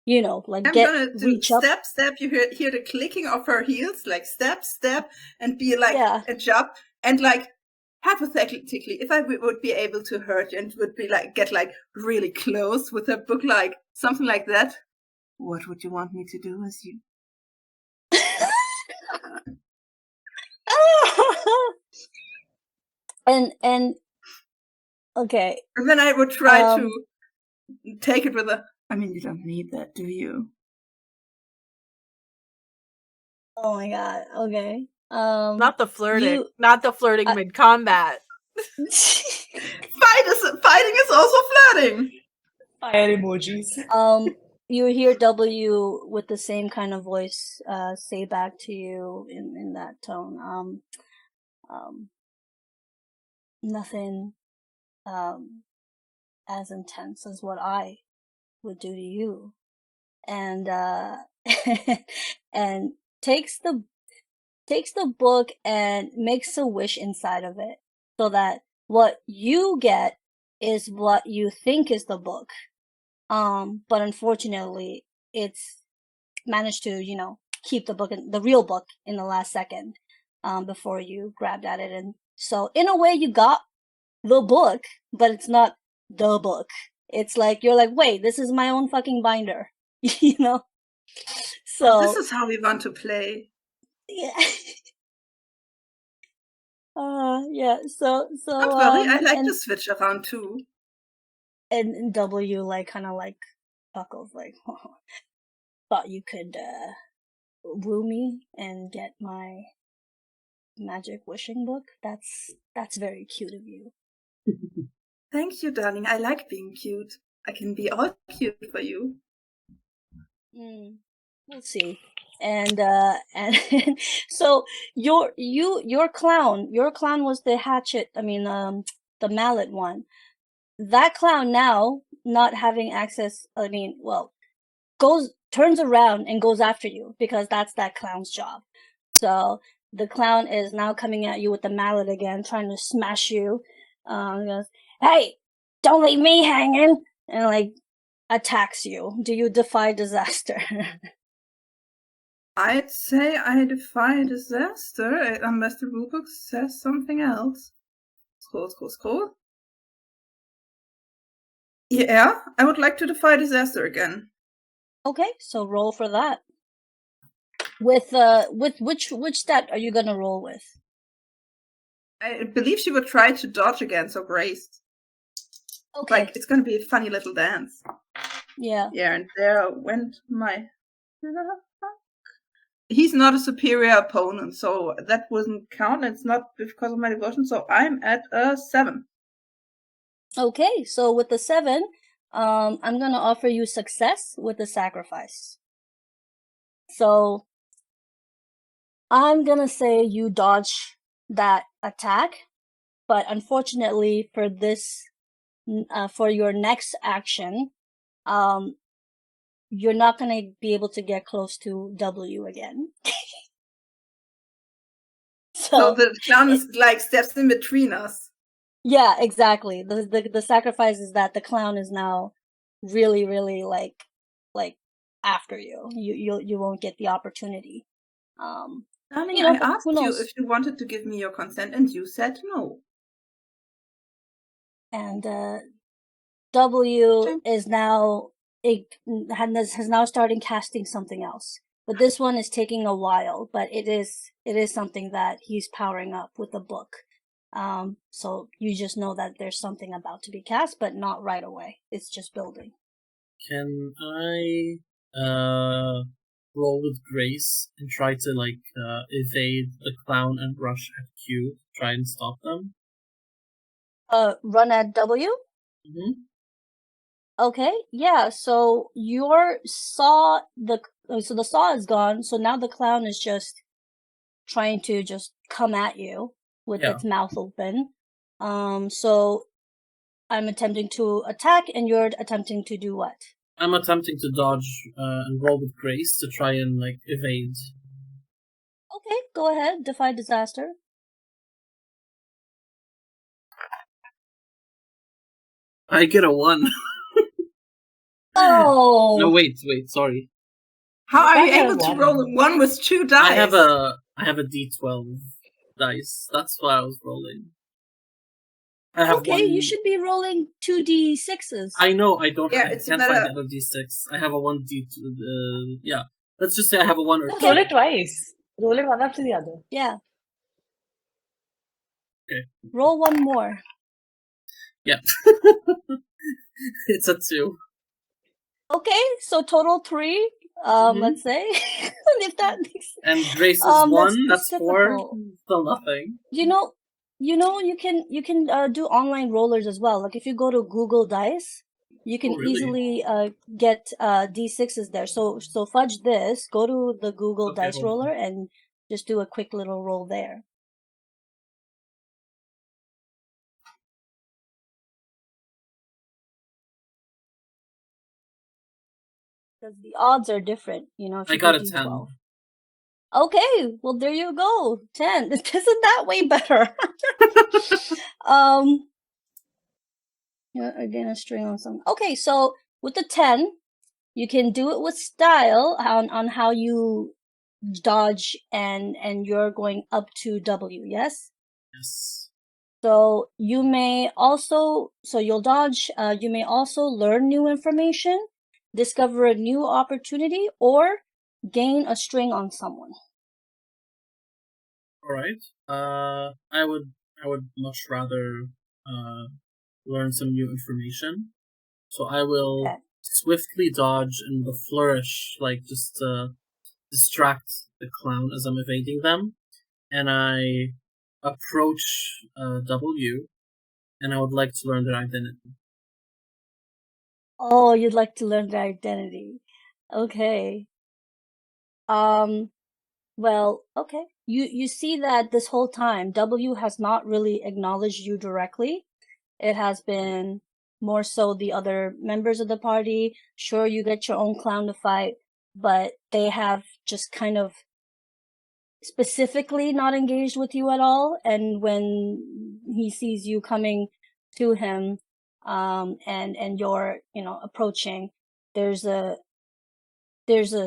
like I'm gonna do reach up. step. You hear the clicking of her heels, like step, and be like Yeah. a jump. And like hypothetically, if I would be able to hurt you and would be like get like really close with her book, like something like that, what would you want me to do as you? and okay. And then I would try Um, to take it with a. I mean, you don't need that, do you? Oh my god. Okay. Not the flirting. you- Not the flirting mid combat. Fighting is also flirting. Fire emojis. You hear W with the same kind of voice say back to you in that tone. Nothing as intense as what I would do to you. And and takes the book and makes a wish inside of it, so that what you get is what you think is the book. But unfortunately, it's managed to, keep the book, the real book, in the last second, before you grabbed at it. And so, in a way, you got the book, but it's not the book. It's like you're like, wait, this is my own fucking binder, you know. So this is how we want to play. yeah. Yeah. So Don't worry, I like and to switch around too. and W like kind of like buckles like thought you could woo me and get my magic wishing book. That's very cute of you. Thank you, darling. I like being cute. I can be all cute for you. We'll see. And so your clown was the hatchet. I mean, the mallet one. That clown now not having access. I mean, well, turns around and goes after you because that's that clown's job. So the clown is now coming at you with the mallet again, trying to smash you. He goes, "Hey, don't leave me hanging!" And like attacks you. Do you defy disaster? I'd say I defy disaster unless the rulebook says something else. Scroll. Yeah, I would like to defy disaster again. Okay, so roll for that. With which stat are you gonna roll with? I believe she would try to dodge again, so braced. Okay. Like, it's gonna be a funny little dance. Yeah. Yeah, and there went my... He's not a superior opponent, so that wouldn't count. It's not because of my devotion, so I'm at a 7. Okay, so with the 7, I'm gonna offer you success with the sacrifice. So I'm gonna say you dodge that attack, but unfortunately for this, for your next action, you're not gonna be able to get close to W again. So the clown is like steps in between us. Yeah, exactly. The sacrifice is that the clown is now really, really like after you. You won't get the opportunity. Darling, You know, I but asked who you knows? if you wanted to give me your consent, and you said no. And W Okay. is now has now started casting something else. But this one is taking a while, but it is something that he's powering up with the book. So you just know that there's something about to be cast, but not right away. It's just building. Can I roll with grace and try to evade the clown and rush at Q, try and stop them? Run at W? Mm-hmm. Okay, yeah, so your saw, so the saw is gone, so now the clown is just trying to just come at you with its mouth open. So I'm attempting to attack, and you're attempting to do what? I'm attempting to dodge and roll with grace to try and evade. Okay, go ahead, defy disaster. I get a 1. Oh! No, wait, sorry. How are You you can't able have to one. roll a 1 with 2 dice? I have a D12 dice. That's what I was rolling. I have Okay, one. you should be rolling 2d6s. I know, I don't. Yeah, I it's can't better. find the other D6. I have a 1D2. Yeah, let's just say I have a 1 or 2. Roll it twice. Roll it one after the other. Yeah. Okay. Roll one more. Yeah. It's a 2. Okay, so total 3. Let's say if that makes sense. And grace is 1. That's 4. difficult. Still nothing. You know, you can do online rollers as well. Like if you go to Google Dice, you can really? easily get D6s there. So fudge this. Go to the Google Okay, Dice hold on. roller and just do a quick little roll there. Because the odds are different, you know. If I you got do a 10. D12. Okay, well there you go. 10. Isn't that way better? Again, a string on some. Okay, so with the 10, you can do it with style on how you dodge and you're going up to W. Yes. Yes. So you may also, so you'll dodge, you may also learn new information, discover a new opportunity, or gain a string on someone. Alright. I would much rather learn some new information. So I will Okay. swiftly dodge and with a flourish, like just to distract the clown as I'm evading them. And I approach W, and I would like to learn their identity. Oh, you'd like to learn their identity. Okay. Well, okay. You see that this whole time, W has not really acknowledged you directly. It has been more so the other members of the party. Sure, you get your own clown to fight, but they have just kind of specifically not engaged with you at all. And when he sees you coming to him, and you're, approaching, there's a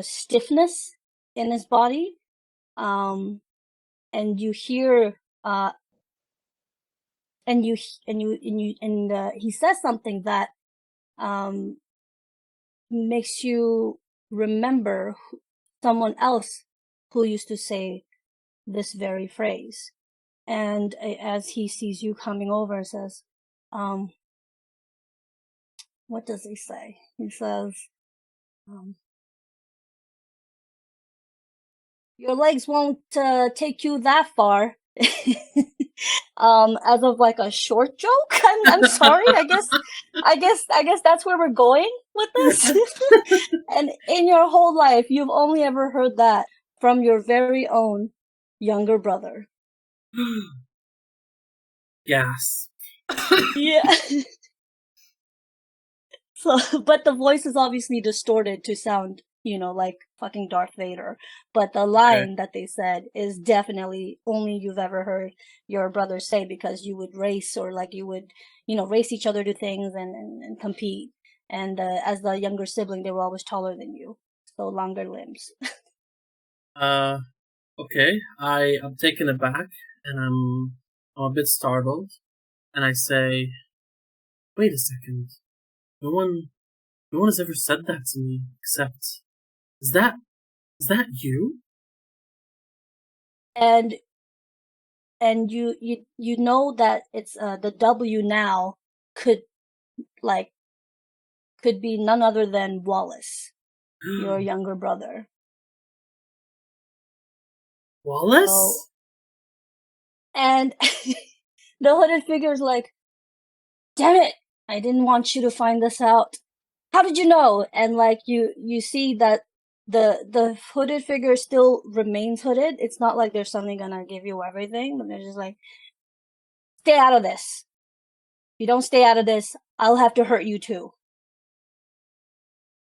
stiffness in his body. And you hear, and he says something that, makes you remember someone else who used to say this very phrase. And as he sees you coming over, says, what does he say? He says, your legs won't take you that far. As of like a short joke. I'm sorry. I guess that's where we're going with this. And in your whole life, you've only ever heard that from your very own younger brother. Yes. Yeah. So, but the voice is obviously distorted to sound, like fucking Darth Vader. But the line that they said is definitely only you've ever heard your brother say, because you would race, or like you would, race each other to things and compete. And as the younger sibling, they were always taller than you, so longer limbs. Okay. I'm taken aback, and I'm a bit startled, and I say, "Wait a second. No one has ever said that to me, except is that you?" And you know that it's the W now could be none other than Wallace, your younger brother. Wallace? So, and the hooded figure's like, damn it, I didn't want you to find this out. How did you know? And like you see that the hooded figure still remains hooded. It's not like there's something gonna give you everything, but they're just like, stay out of this. If you don't stay out of this, I'll have to hurt you too.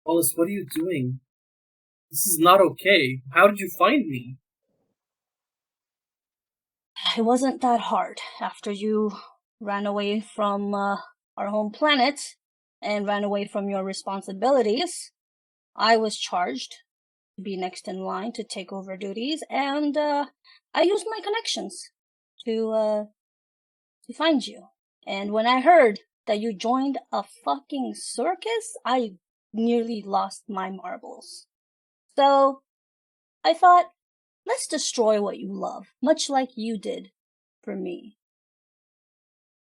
Wallace, what are you doing? This is not okay. How did you find me? It wasn't that hard. After you ran away from our home planet and ran away from your responsibilities, I was charged to be next in line to take over duties, and I used my connections to find you. And when I heard that you joined a fucking circus, I nearly lost my marbles. So I thought, let's destroy what you love, much like you did for me.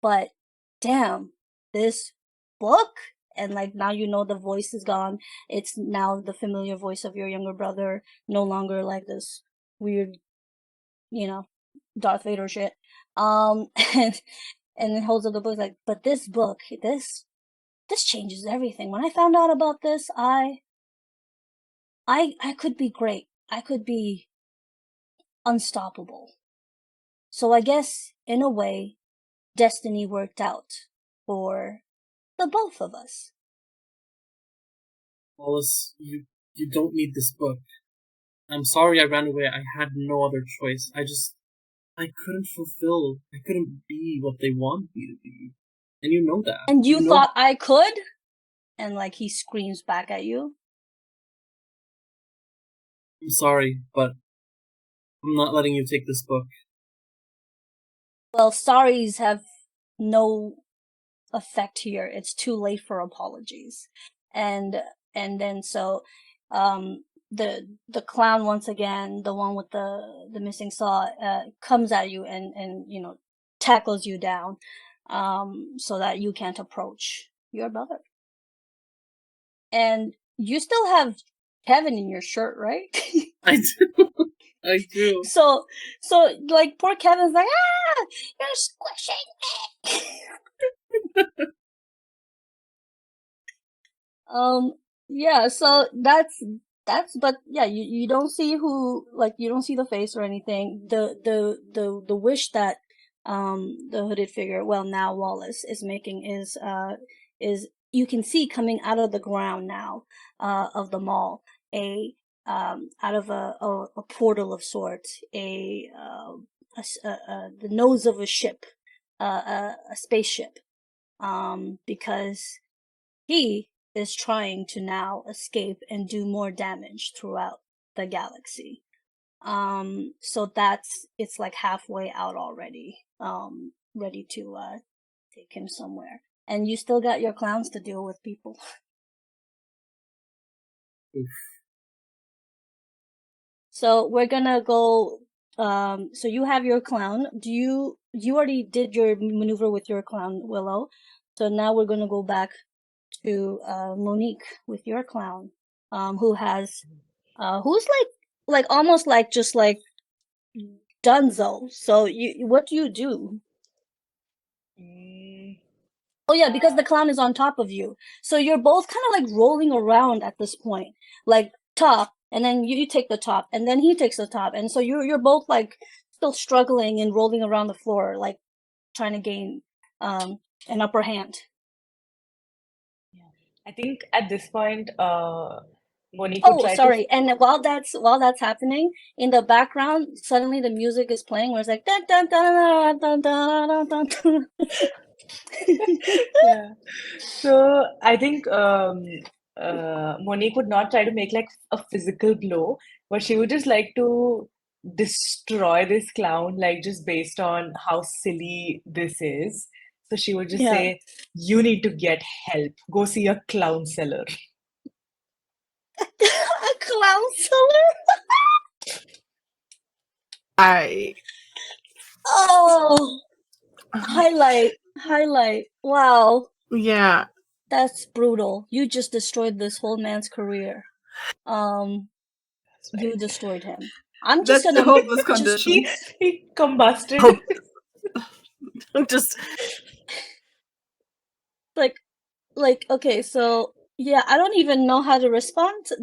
But damn, this book, and like now you know the voice is gone. It's now the familiar voice of your younger brother, no longer like this weird, Darth Vader shit. And and it holds up the book like, but this book, this changes everything. When I found out about this, I could be great. I could be unstoppable. So I guess in a way, destiny worked out for the both of us. Wallace, you don't need this book. I'm sorry I ran away. I had no other choice. I couldn't be what they want me to be. And you know that. And you know thought I could? And like he screams back at you. I'm sorry, but I'm not letting you take this book. Well, sorries have no effect here. It's too late for apologies. And then so the clown, once again, the one with the missing saw, comes at you and tackles you down, so that you can't approach your brother. And you still have Kevin in your shirt, right? I do. I do. So like poor Kevin's like, you're squishing me. Yeah, so that's but yeah, you don't see who, like, you don't see the face or anything. The wish that the hooded figure, well, now Wallace, is making is you can see coming out of the ground now of the mall, out of a portal of sorts, the nose of a ship, a spaceship, because he is trying to now escape and do more damage throughout the galaxy. So it's like halfway out already, ready to take him somewhere. And you still got your clowns to deal with, people. Oof. So we're gonna go, so you have your clown. You already did your maneuver with your clown, Willow. So now we're gonna go back to Monique with your clown, who has who's like almost like just like Dunzo. So what do you do? Oh yeah, because the clown is on top of you, so you're both kind of like rolling around at this point, like top, and then you take the top, and then he takes the top, and so you're both like still struggling and rolling around the floor, like trying to gain an upper hand. I think at this point, Monique would Oh, try to. sorry. And while that's happening, in the background, suddenly the music is playing where it's like dun dun dun dun dun dun dun dun. Yeah. So I think Monique would not try to make like a physical blow, but she would just like to destroy this clown, like just based on how silly this is. So she would just Yeah. say, "You need to get help. Go see a clown seller." A clown seller? Oh, highlight. Wow. Yeah. That's brutal. You just destroyed this whole man's career. That's You right. destroyed him. I'm That's just the gonna hopeless just condition. He combusted. Hope. Just like okay, so yeah, I don't even know how to respond to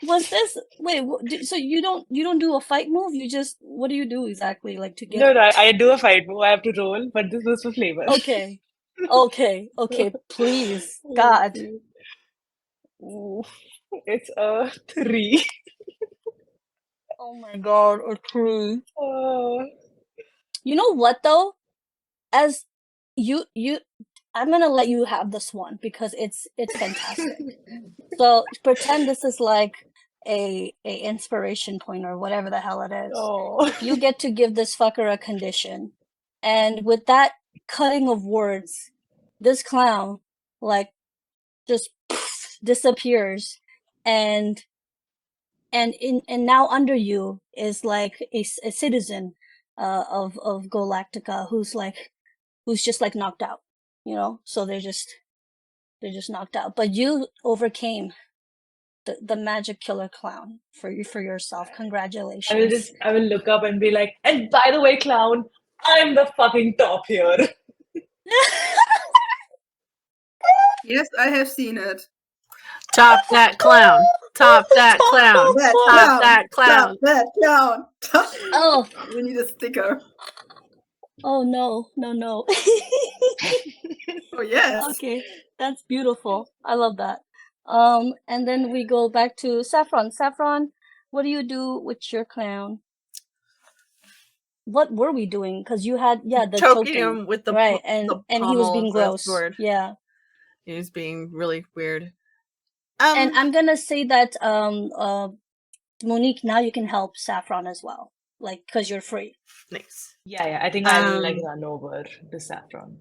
was this wait so you don't do a fight move, you just, what do you do exactly, like, to get? No, I do a fight move. I have to roll, but this was for flavor. Okay, please, God. Okay. Ooh, it's a 3. Oh my God, a 3. Oh. You know what though, as you I'm gonna let you have this one because it's fantastic. So pretend this is like a inspiration point or whatever the hell it is. Oh. You get to give this fucker a condition, and with that cutting of words, this clown like just disappears, and now under you is like a citizen of Galactica who's just like knocked out, so they're just knocked out, but you overcame the magic killer clown for yourself. Congratulations. I will look up and be like, and by the way, clown, I'm the fucking top here. Yes, I have seen it. top that clown. Top that clown. That Top clown. that clown. Stop that clown. Oh, We need a sticker. oh no. Oh yes. Okay, that's beautiful. I love that. And then we go back to Saffron. Saffron, what do you do with your clown? What were we doing? Because you had, the Choking choking, him with the right, the and he was pommel being of the gross. sword. Yeah. He was being really weird. And I'm gonna say that Monique, now you can help Saffron as well, like, because you're free. Nice. Yeah, I think I'll like run over the saffron.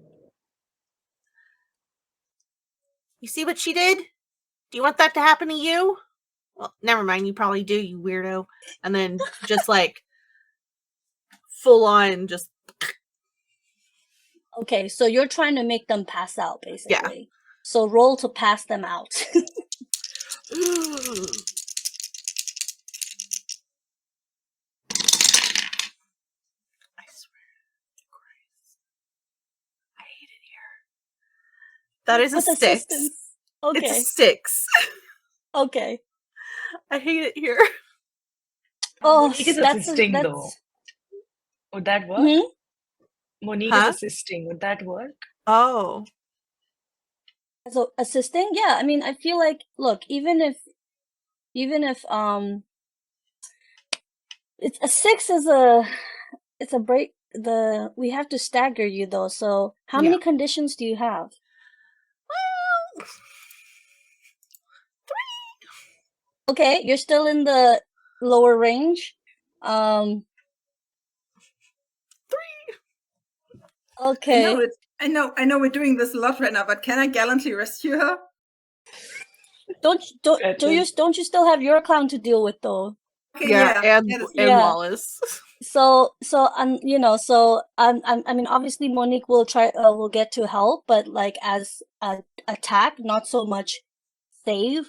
You see what she did? Do you want that to happen to you? Well, never mind. You probably do, you weirdo. And then just like full on, just Okay, so you're trying to make them pass out, yeah. basically. So roll to pass them out. I swear to Christ, I hate it here. That is a With 6. assistance. It's a Okay. 6. Okay. I hate it here. Oh, Monique is that's assisting though. Would that work? Hmm? Monique Huh? is assisting. Would that work? Oh. So assisting, yeah. I mean, I feel like, look, even if it's a 6 is it's a break. We have to stagger you though. So how Yeah. many conditions do you have? Well, 3. Okay, you're still in the lower range. 3. Okay. I know we're doing this a lot right now, but can I gallantly rescue her? Don't you still have your clown to deal with though? Okay, Yeah, and Yeah. Wallace. So you know, so I mean, obviously Monique will will get to help, but like as a attack, not so much save.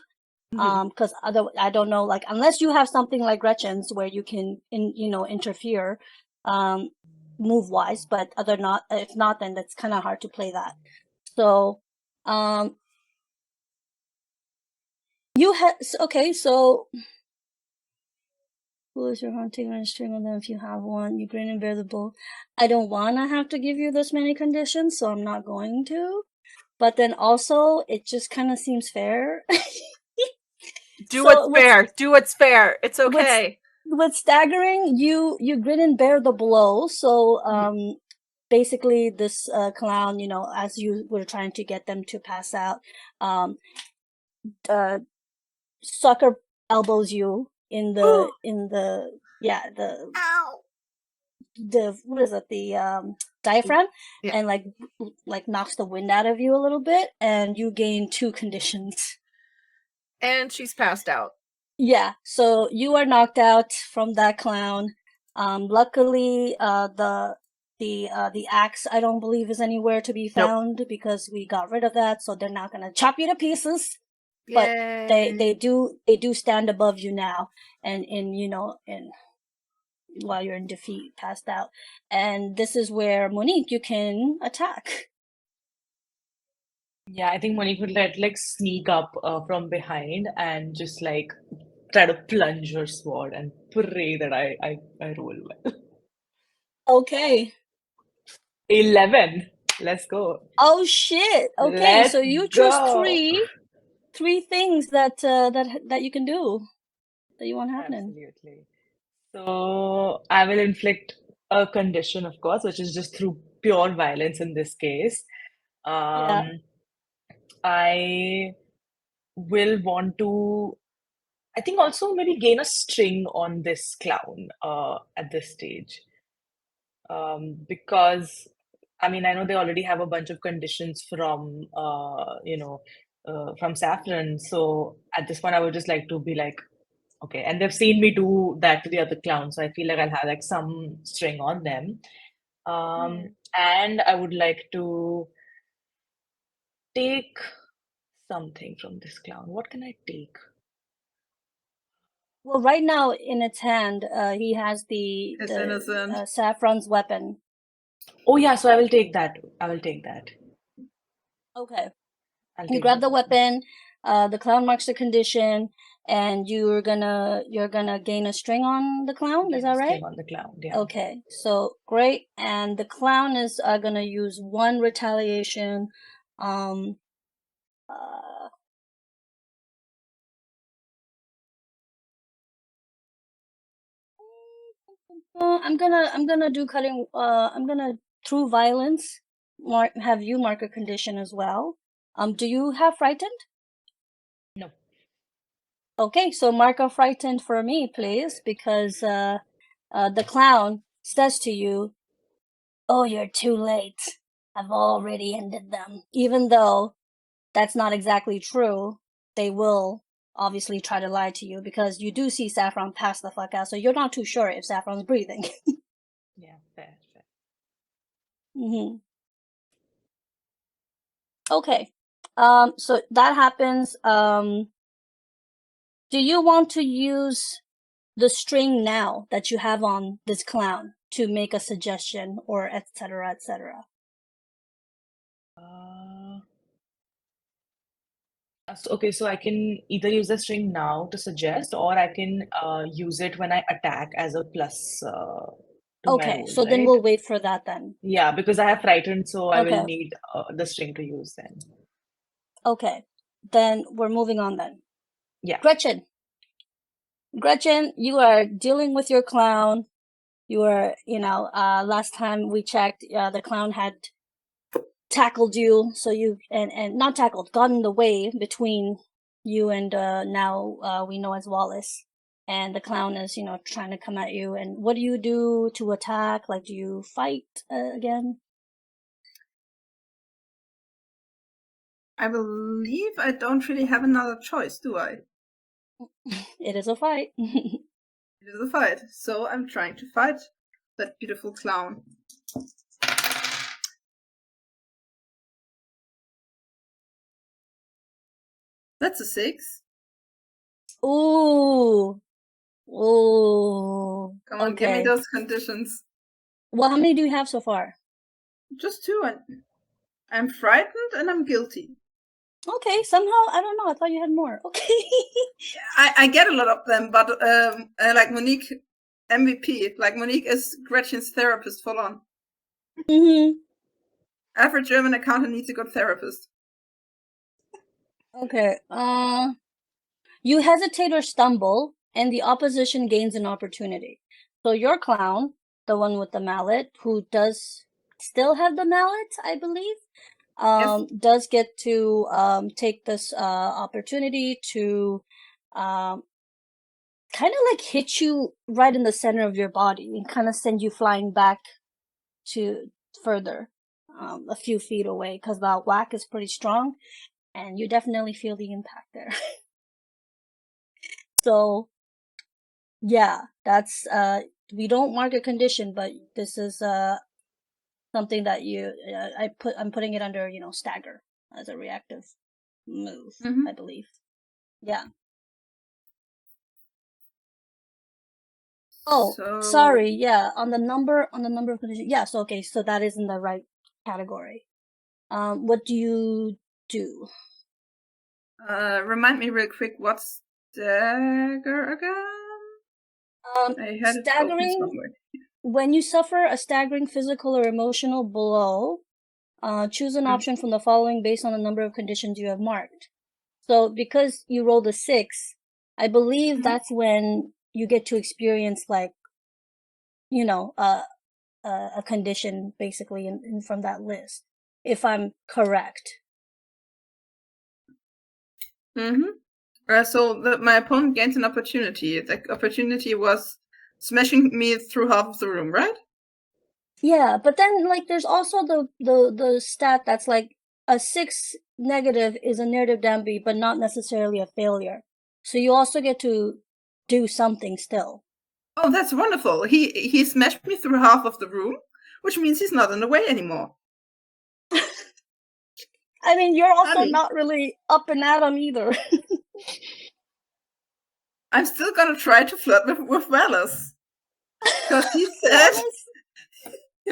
Mhm. Because I don't know, like unless you have something like Gretchen's where you can interfere, move wise, but if not, then that's kind of hard to play that. So, you have okay, so. Who is your hunting and string on them if you have one? You grin and bear the bull. I don't wanna have to give you this many conditions, so I'm not going to. But then also, it just kind of seems fair. Do So what's fair. Do what's fair. It's okay. with staggering, you grin and bear the blow. So basically, this clown, as you were trying to get them to pass out, sucker elbows you in the yeah the Ow. what is it, the diaphragm, Yeah. and like knocks the wind out of you a little bit, and you gain 2 conditions. And she's passed out. Yeah, so you are knocked out from that clown. Luckily, the axe I don't believe is anywhere to be found because we got rid of that, so they're not gonna chop you to pieces. But Yay. they do stand above you now, and while you're in defeat, passed out. And this is where Monique, you can attack. Yeah, I think Monique would like sneak up from behind and just like try to plunge her sword and pray that I roll well. Okay. 11. Let's go. Oh shit. Okay, Let's so you choose go. three things that you can do that you want happening. Absolutely. So I will inflict a condition, of course, which is just through pure violence in this case. Yeah. Um, I will want to, I think also maybe gain a string on this clown at this stage. Because I mean, I know they already have a bunch of conditions from Saffron. So at this point, I would just like to be like, okay. And they've seen me do that to the other clowns, so I feel like I'll have like some string on them. And I would like to take something from this clown. What can I take? Well, right now in its hand, he has It's innocent. Saffron's weapon. Oh yeah, so I will take that. I will take that. Okay. I'll You take grab the that. weapon, the clown marks the condition, and you're gonna gain a string on the clown, is Gain a that right? string on the clown. Yeah. Okay, so great. And the clown is gonna use 1 retaliation. Um uh I'm gonna do cutting I'm gonna through violence have you mark a condition as well. Do you have frightened? No. Okay, so mark a frightened for me, please, because the clown says to you, "Oh, you're too late. I've already ended them." Even though that's not exactly true, they will obviously try to lie to you because you do see Saffron pass the fuck out, so you're not too sure if Saffron's breathing. Yeah, fair, fair. hmm Okay. So that happens. Do you want to use the string now that you have on this clown to make a suggestion or etc., etc.? Okay, so I can either use the string now to suggest, or I can use it when I attack as a plus to my Okay, roll, so then right? we'll wait for that then. Yeah, because I have frightened, so I will Okay, need the string to use then. okay. Then we're moving on then. Yeah. Gretchen, you are dealing with your clown. You were, last time we checked, the clown had tackled you, so you and not tackled, got in the way between you and now we know as Wallace. And the clown is, trying to come at you. And what do you do to attack? Like, do you fight again? I believe I don't really have another choice, do I? It is a fight. It is a fight, so I'm trying to fight that beautiful clown. That's a 6. Ooh. Ooh. Come on, give me Okay. those conditions. Well, how many do you have so far? Just 2, and I'm frightened and I'm guilty. Okay, somehow, I don't know, I thought you had more. Okay. I get a lot of them, but like Monique, MVP, like Monique is Gretchen's therapist full on. Mm-hmm. Every German accountant needs a good therapist. Okay, you hesitate or stumble, and the opposition gains an opportunity. So your clown, the one with the mallet, who does still have the mallet, I believe, Yes. does get to take this opportunity to kind of like hit you right in the center of your body and kind of send you flying back to further, a few feet away, because the whack is pretty strong, and you definitely feel the impact there. So yeah, that's we don't mark a condition, but this is something that I'm putting it under, stagger as a reactive move, I believe. Yeah. Oh, So sorry. Yeah, on the number of conditions. Yeah, so okay, so that is in the right category. What do you do? remind me real quick, what's dagger again? I had it open Staggering. somewhere. When you suffer a staggering physical or emotional blow, choose an option from the following based on the number of conditions you have marked. So because you rolled a 6, I believe that's when you get to experience like, a condition basically in from that list, if I'm correct. So my opponent gains an opportunity. The opportunity was smashing me through half of the room, right? Yeah, but then like there's also the stat that's like a 6 negative is a narrative damage, but not necessarily a failure. So you also get to do something still. Oh, that's wonderful. He smashed me through half of the room, which means he's not in the way anymore. I mean, you're also Honey. not really up and at 'em either. I'm still gonna try to flirt with Wallace. Because he said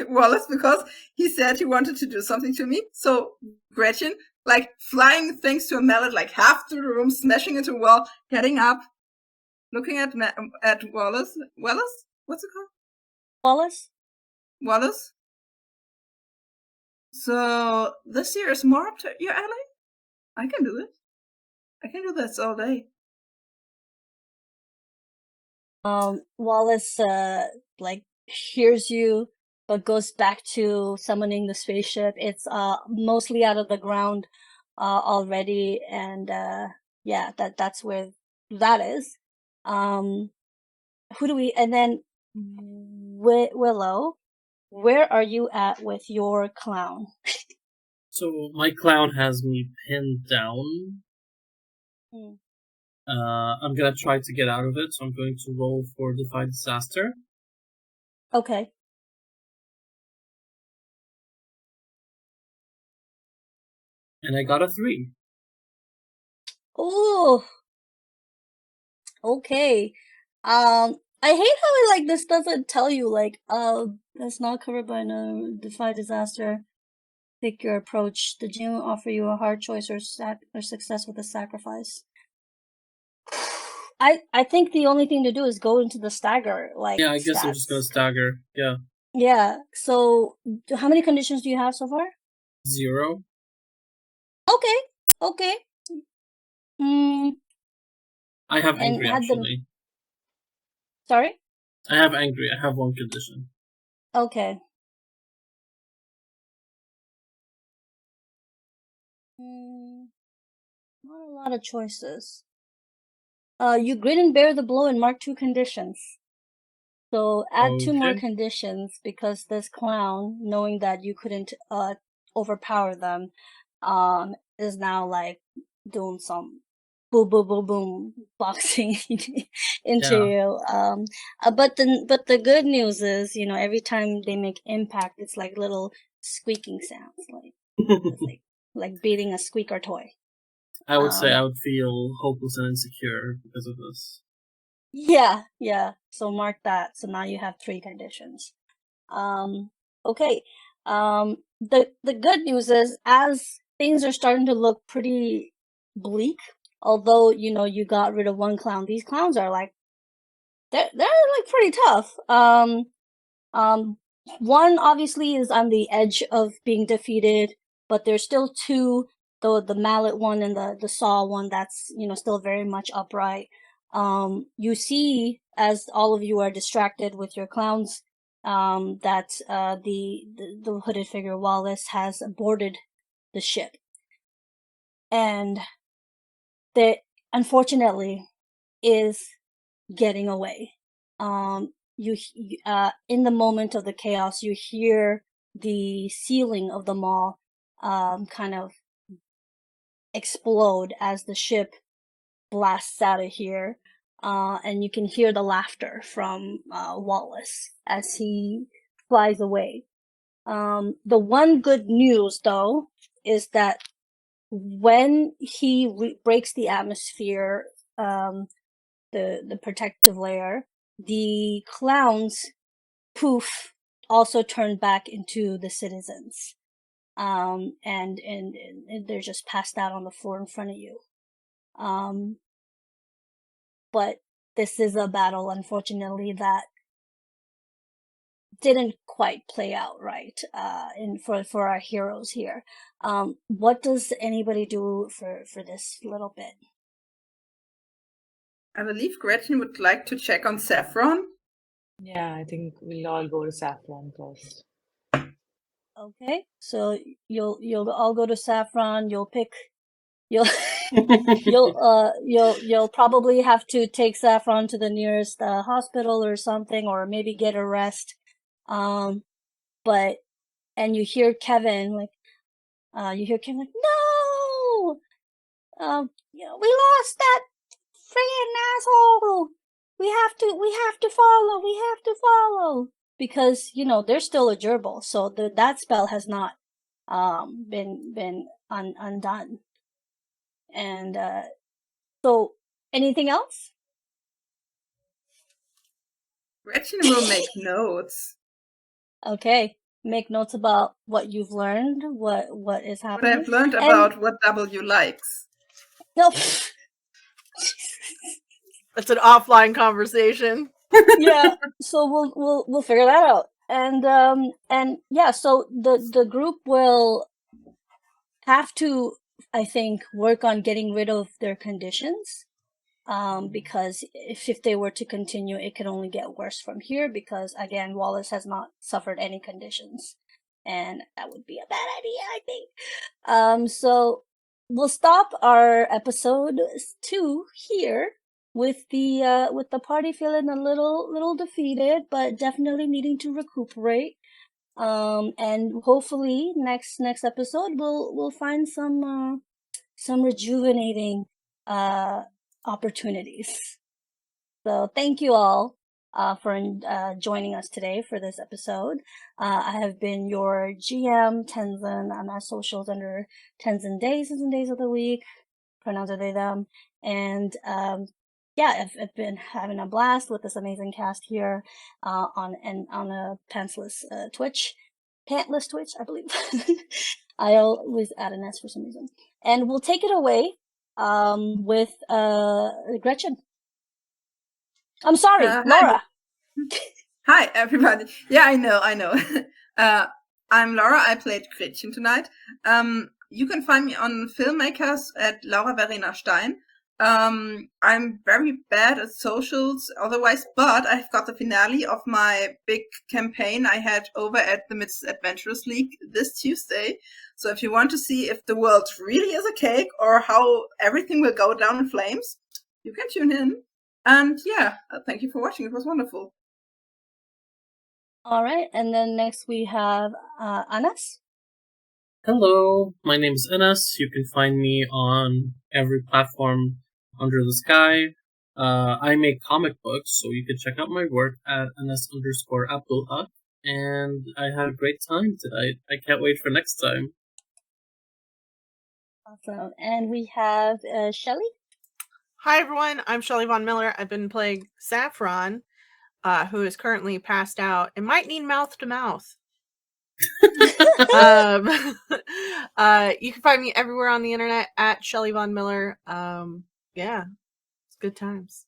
Wallace, because he said he wanted to do something to me. So Gretchen, like flying things to a mallet, like half the room, smashing into a wall, getting up, looking at Wallace. Wallace? What's it called? Wallace? Wallace? So this year is more up to your alley? I can do it. I can do this all day. Wallace, like, hears you, but goes back to summoning the spaceship. It's, mostly out of the ground, already, and, yeah, that's where that is. And then, Willow, where are you at with your clown? So my clown has me pinned down. Hmm. I'm gonna try to get out of it, so I'm going to roll for Defy Disaster. Okay. And I got a 3. Oh, okay. I hate how this doesn't tell you that's not covered by no Defy Disaster. Pick your approach. The gym will offer you a hard choice or success with a sacrifice. I think the only thing to do is go into the stagger Yeah, I guess I'm just gonna stats. stagger. Yeah. Yeah. So, how many conditions do you have so far? 0. Okay. Okay. Hmm. I have And angry, had them. actually. Sorry. I have angry. I have 1 condition. Okay. Not a lot of choices. You grin and bear the blow and mark 2 conditions. So add 2 more Okay. conditions because this clown, knowing that you couldn't overpower them, is now doing some boom boom boom boom boxing into Yeah. you. But the good news is, every time they make impact, it's like little squeaking sounds, it's like beating a squeaker toy. I would say I would feel hopeless and insecure because of this. Yeah. So mark that. So now you have 3 conditions. Okay. The good news is, as things are starting to look pretty bleak, although you got rid of 1 clown, these clowns are they're pretty tough. One obviously is on the edge of being defeated, but there's still 2, the mallet one and the saw one, that's still very much upright. You see, as all of you are distracted with your clowns, that the hooded figure Wallace has boarded the ship, and that unfortunately is getting away. In the moment of the chaos, you hear the ceiling of the mall kind of explode as the ship blasts out of here, and you can hear the laughter from Wallace as he flies away. The one good news, though, is that when he breaks the atmosphere, the protective layer, the clowns, poof, also turned back into the citizens. And they're just passed out on the floor in front of you. But this is a battle, unfortunately, that didn't quite play out right, for our heroes here. What does anybody do for this little bit? I believe Gretchen would like to check on Saffron. Yeah, I think we'll all go to Saffron first. Okay, so you'll all go to Saffron. You'll you'll probably have to take Saffron to the nearest hospital or something, or maybe get a rest. But and you hear Kevin no, we lost that friggin' asshole. We have to follow because there's still a gerbil, so that spell has not been undone. And so, anything else? Gretchen will make notes. Okay, make notes about what you've learned, what is What happening. I've learned about what W likes. No. That's an offline conversation. Yeah, so we'll figure that out. And yeah, so the group will have to, I think, work on getting rid of their conditions. Because if they were to continue, it could only get worse from here, because again, Wallace has not suffered any conditions, and that would be a bad idea, I think. So we'll stop our episode 2 here with the party feeling a little defeated, but definitely needing to recuperate. And hopefully next episode we'll find some rejuvenating opportunities. So thank you all for joining us today for this episode. I have been your GM, Tenzin. I'm at socials under Tenzin Days and Days of the Week. Pronouns are they, them. And yeah, I've been having a blast with this amazing cast here on a Pantsless Twitch. Pantsless Twitch, I believe. I always add an S for some reason. And we'll take it away with Gretchen. I'm sorry, Laura. Hi, everybody. Yeah, I know. I'm Laura. I played Gretchen tonight. You can find me on Filmmakers at Laura Verena Stein. I'm very bad at socials otherwise, but I've got the finale of my big campaign I had over at the Miss Adventurers League this Tuesday. So if you want to see if the world really is a cake or how everything will go down in flames, you can tune in. And yeah, thank you for watching. It was wonderful. All right, and then next we have Anas. Hello, my name is Enes. You can find me on every platform under the sky. I make comic books, so you can check out my work at Enes_Abdulhaq. And I had a great time tonight. I can't wait for next time. Awesome. And we have Shelly. Hi everyone, I'm Shelly Von Miller. I've been playing Saffron, who is currently passed out and might need mouth to mouth. You can find me everywhere on the internet at Shelly Von Miller. Yeah, it's good times.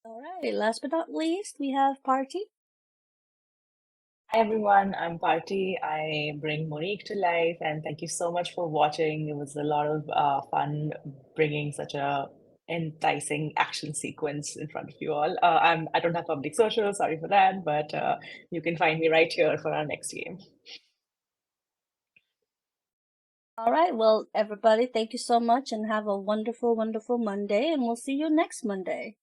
All right. Last but not least, we have Party. Hi everyone, I'm Party. I bring Monique to life, and thank you so much for watching. It was a lot of fun bringing such a enticing action sequence in front of you all. I don't have public social, sorry for that, but you can find me right here for our next game. All right. Well, everybody, thank you so much and have a wonderful, wonderful Monday, and we'll see you next Monday.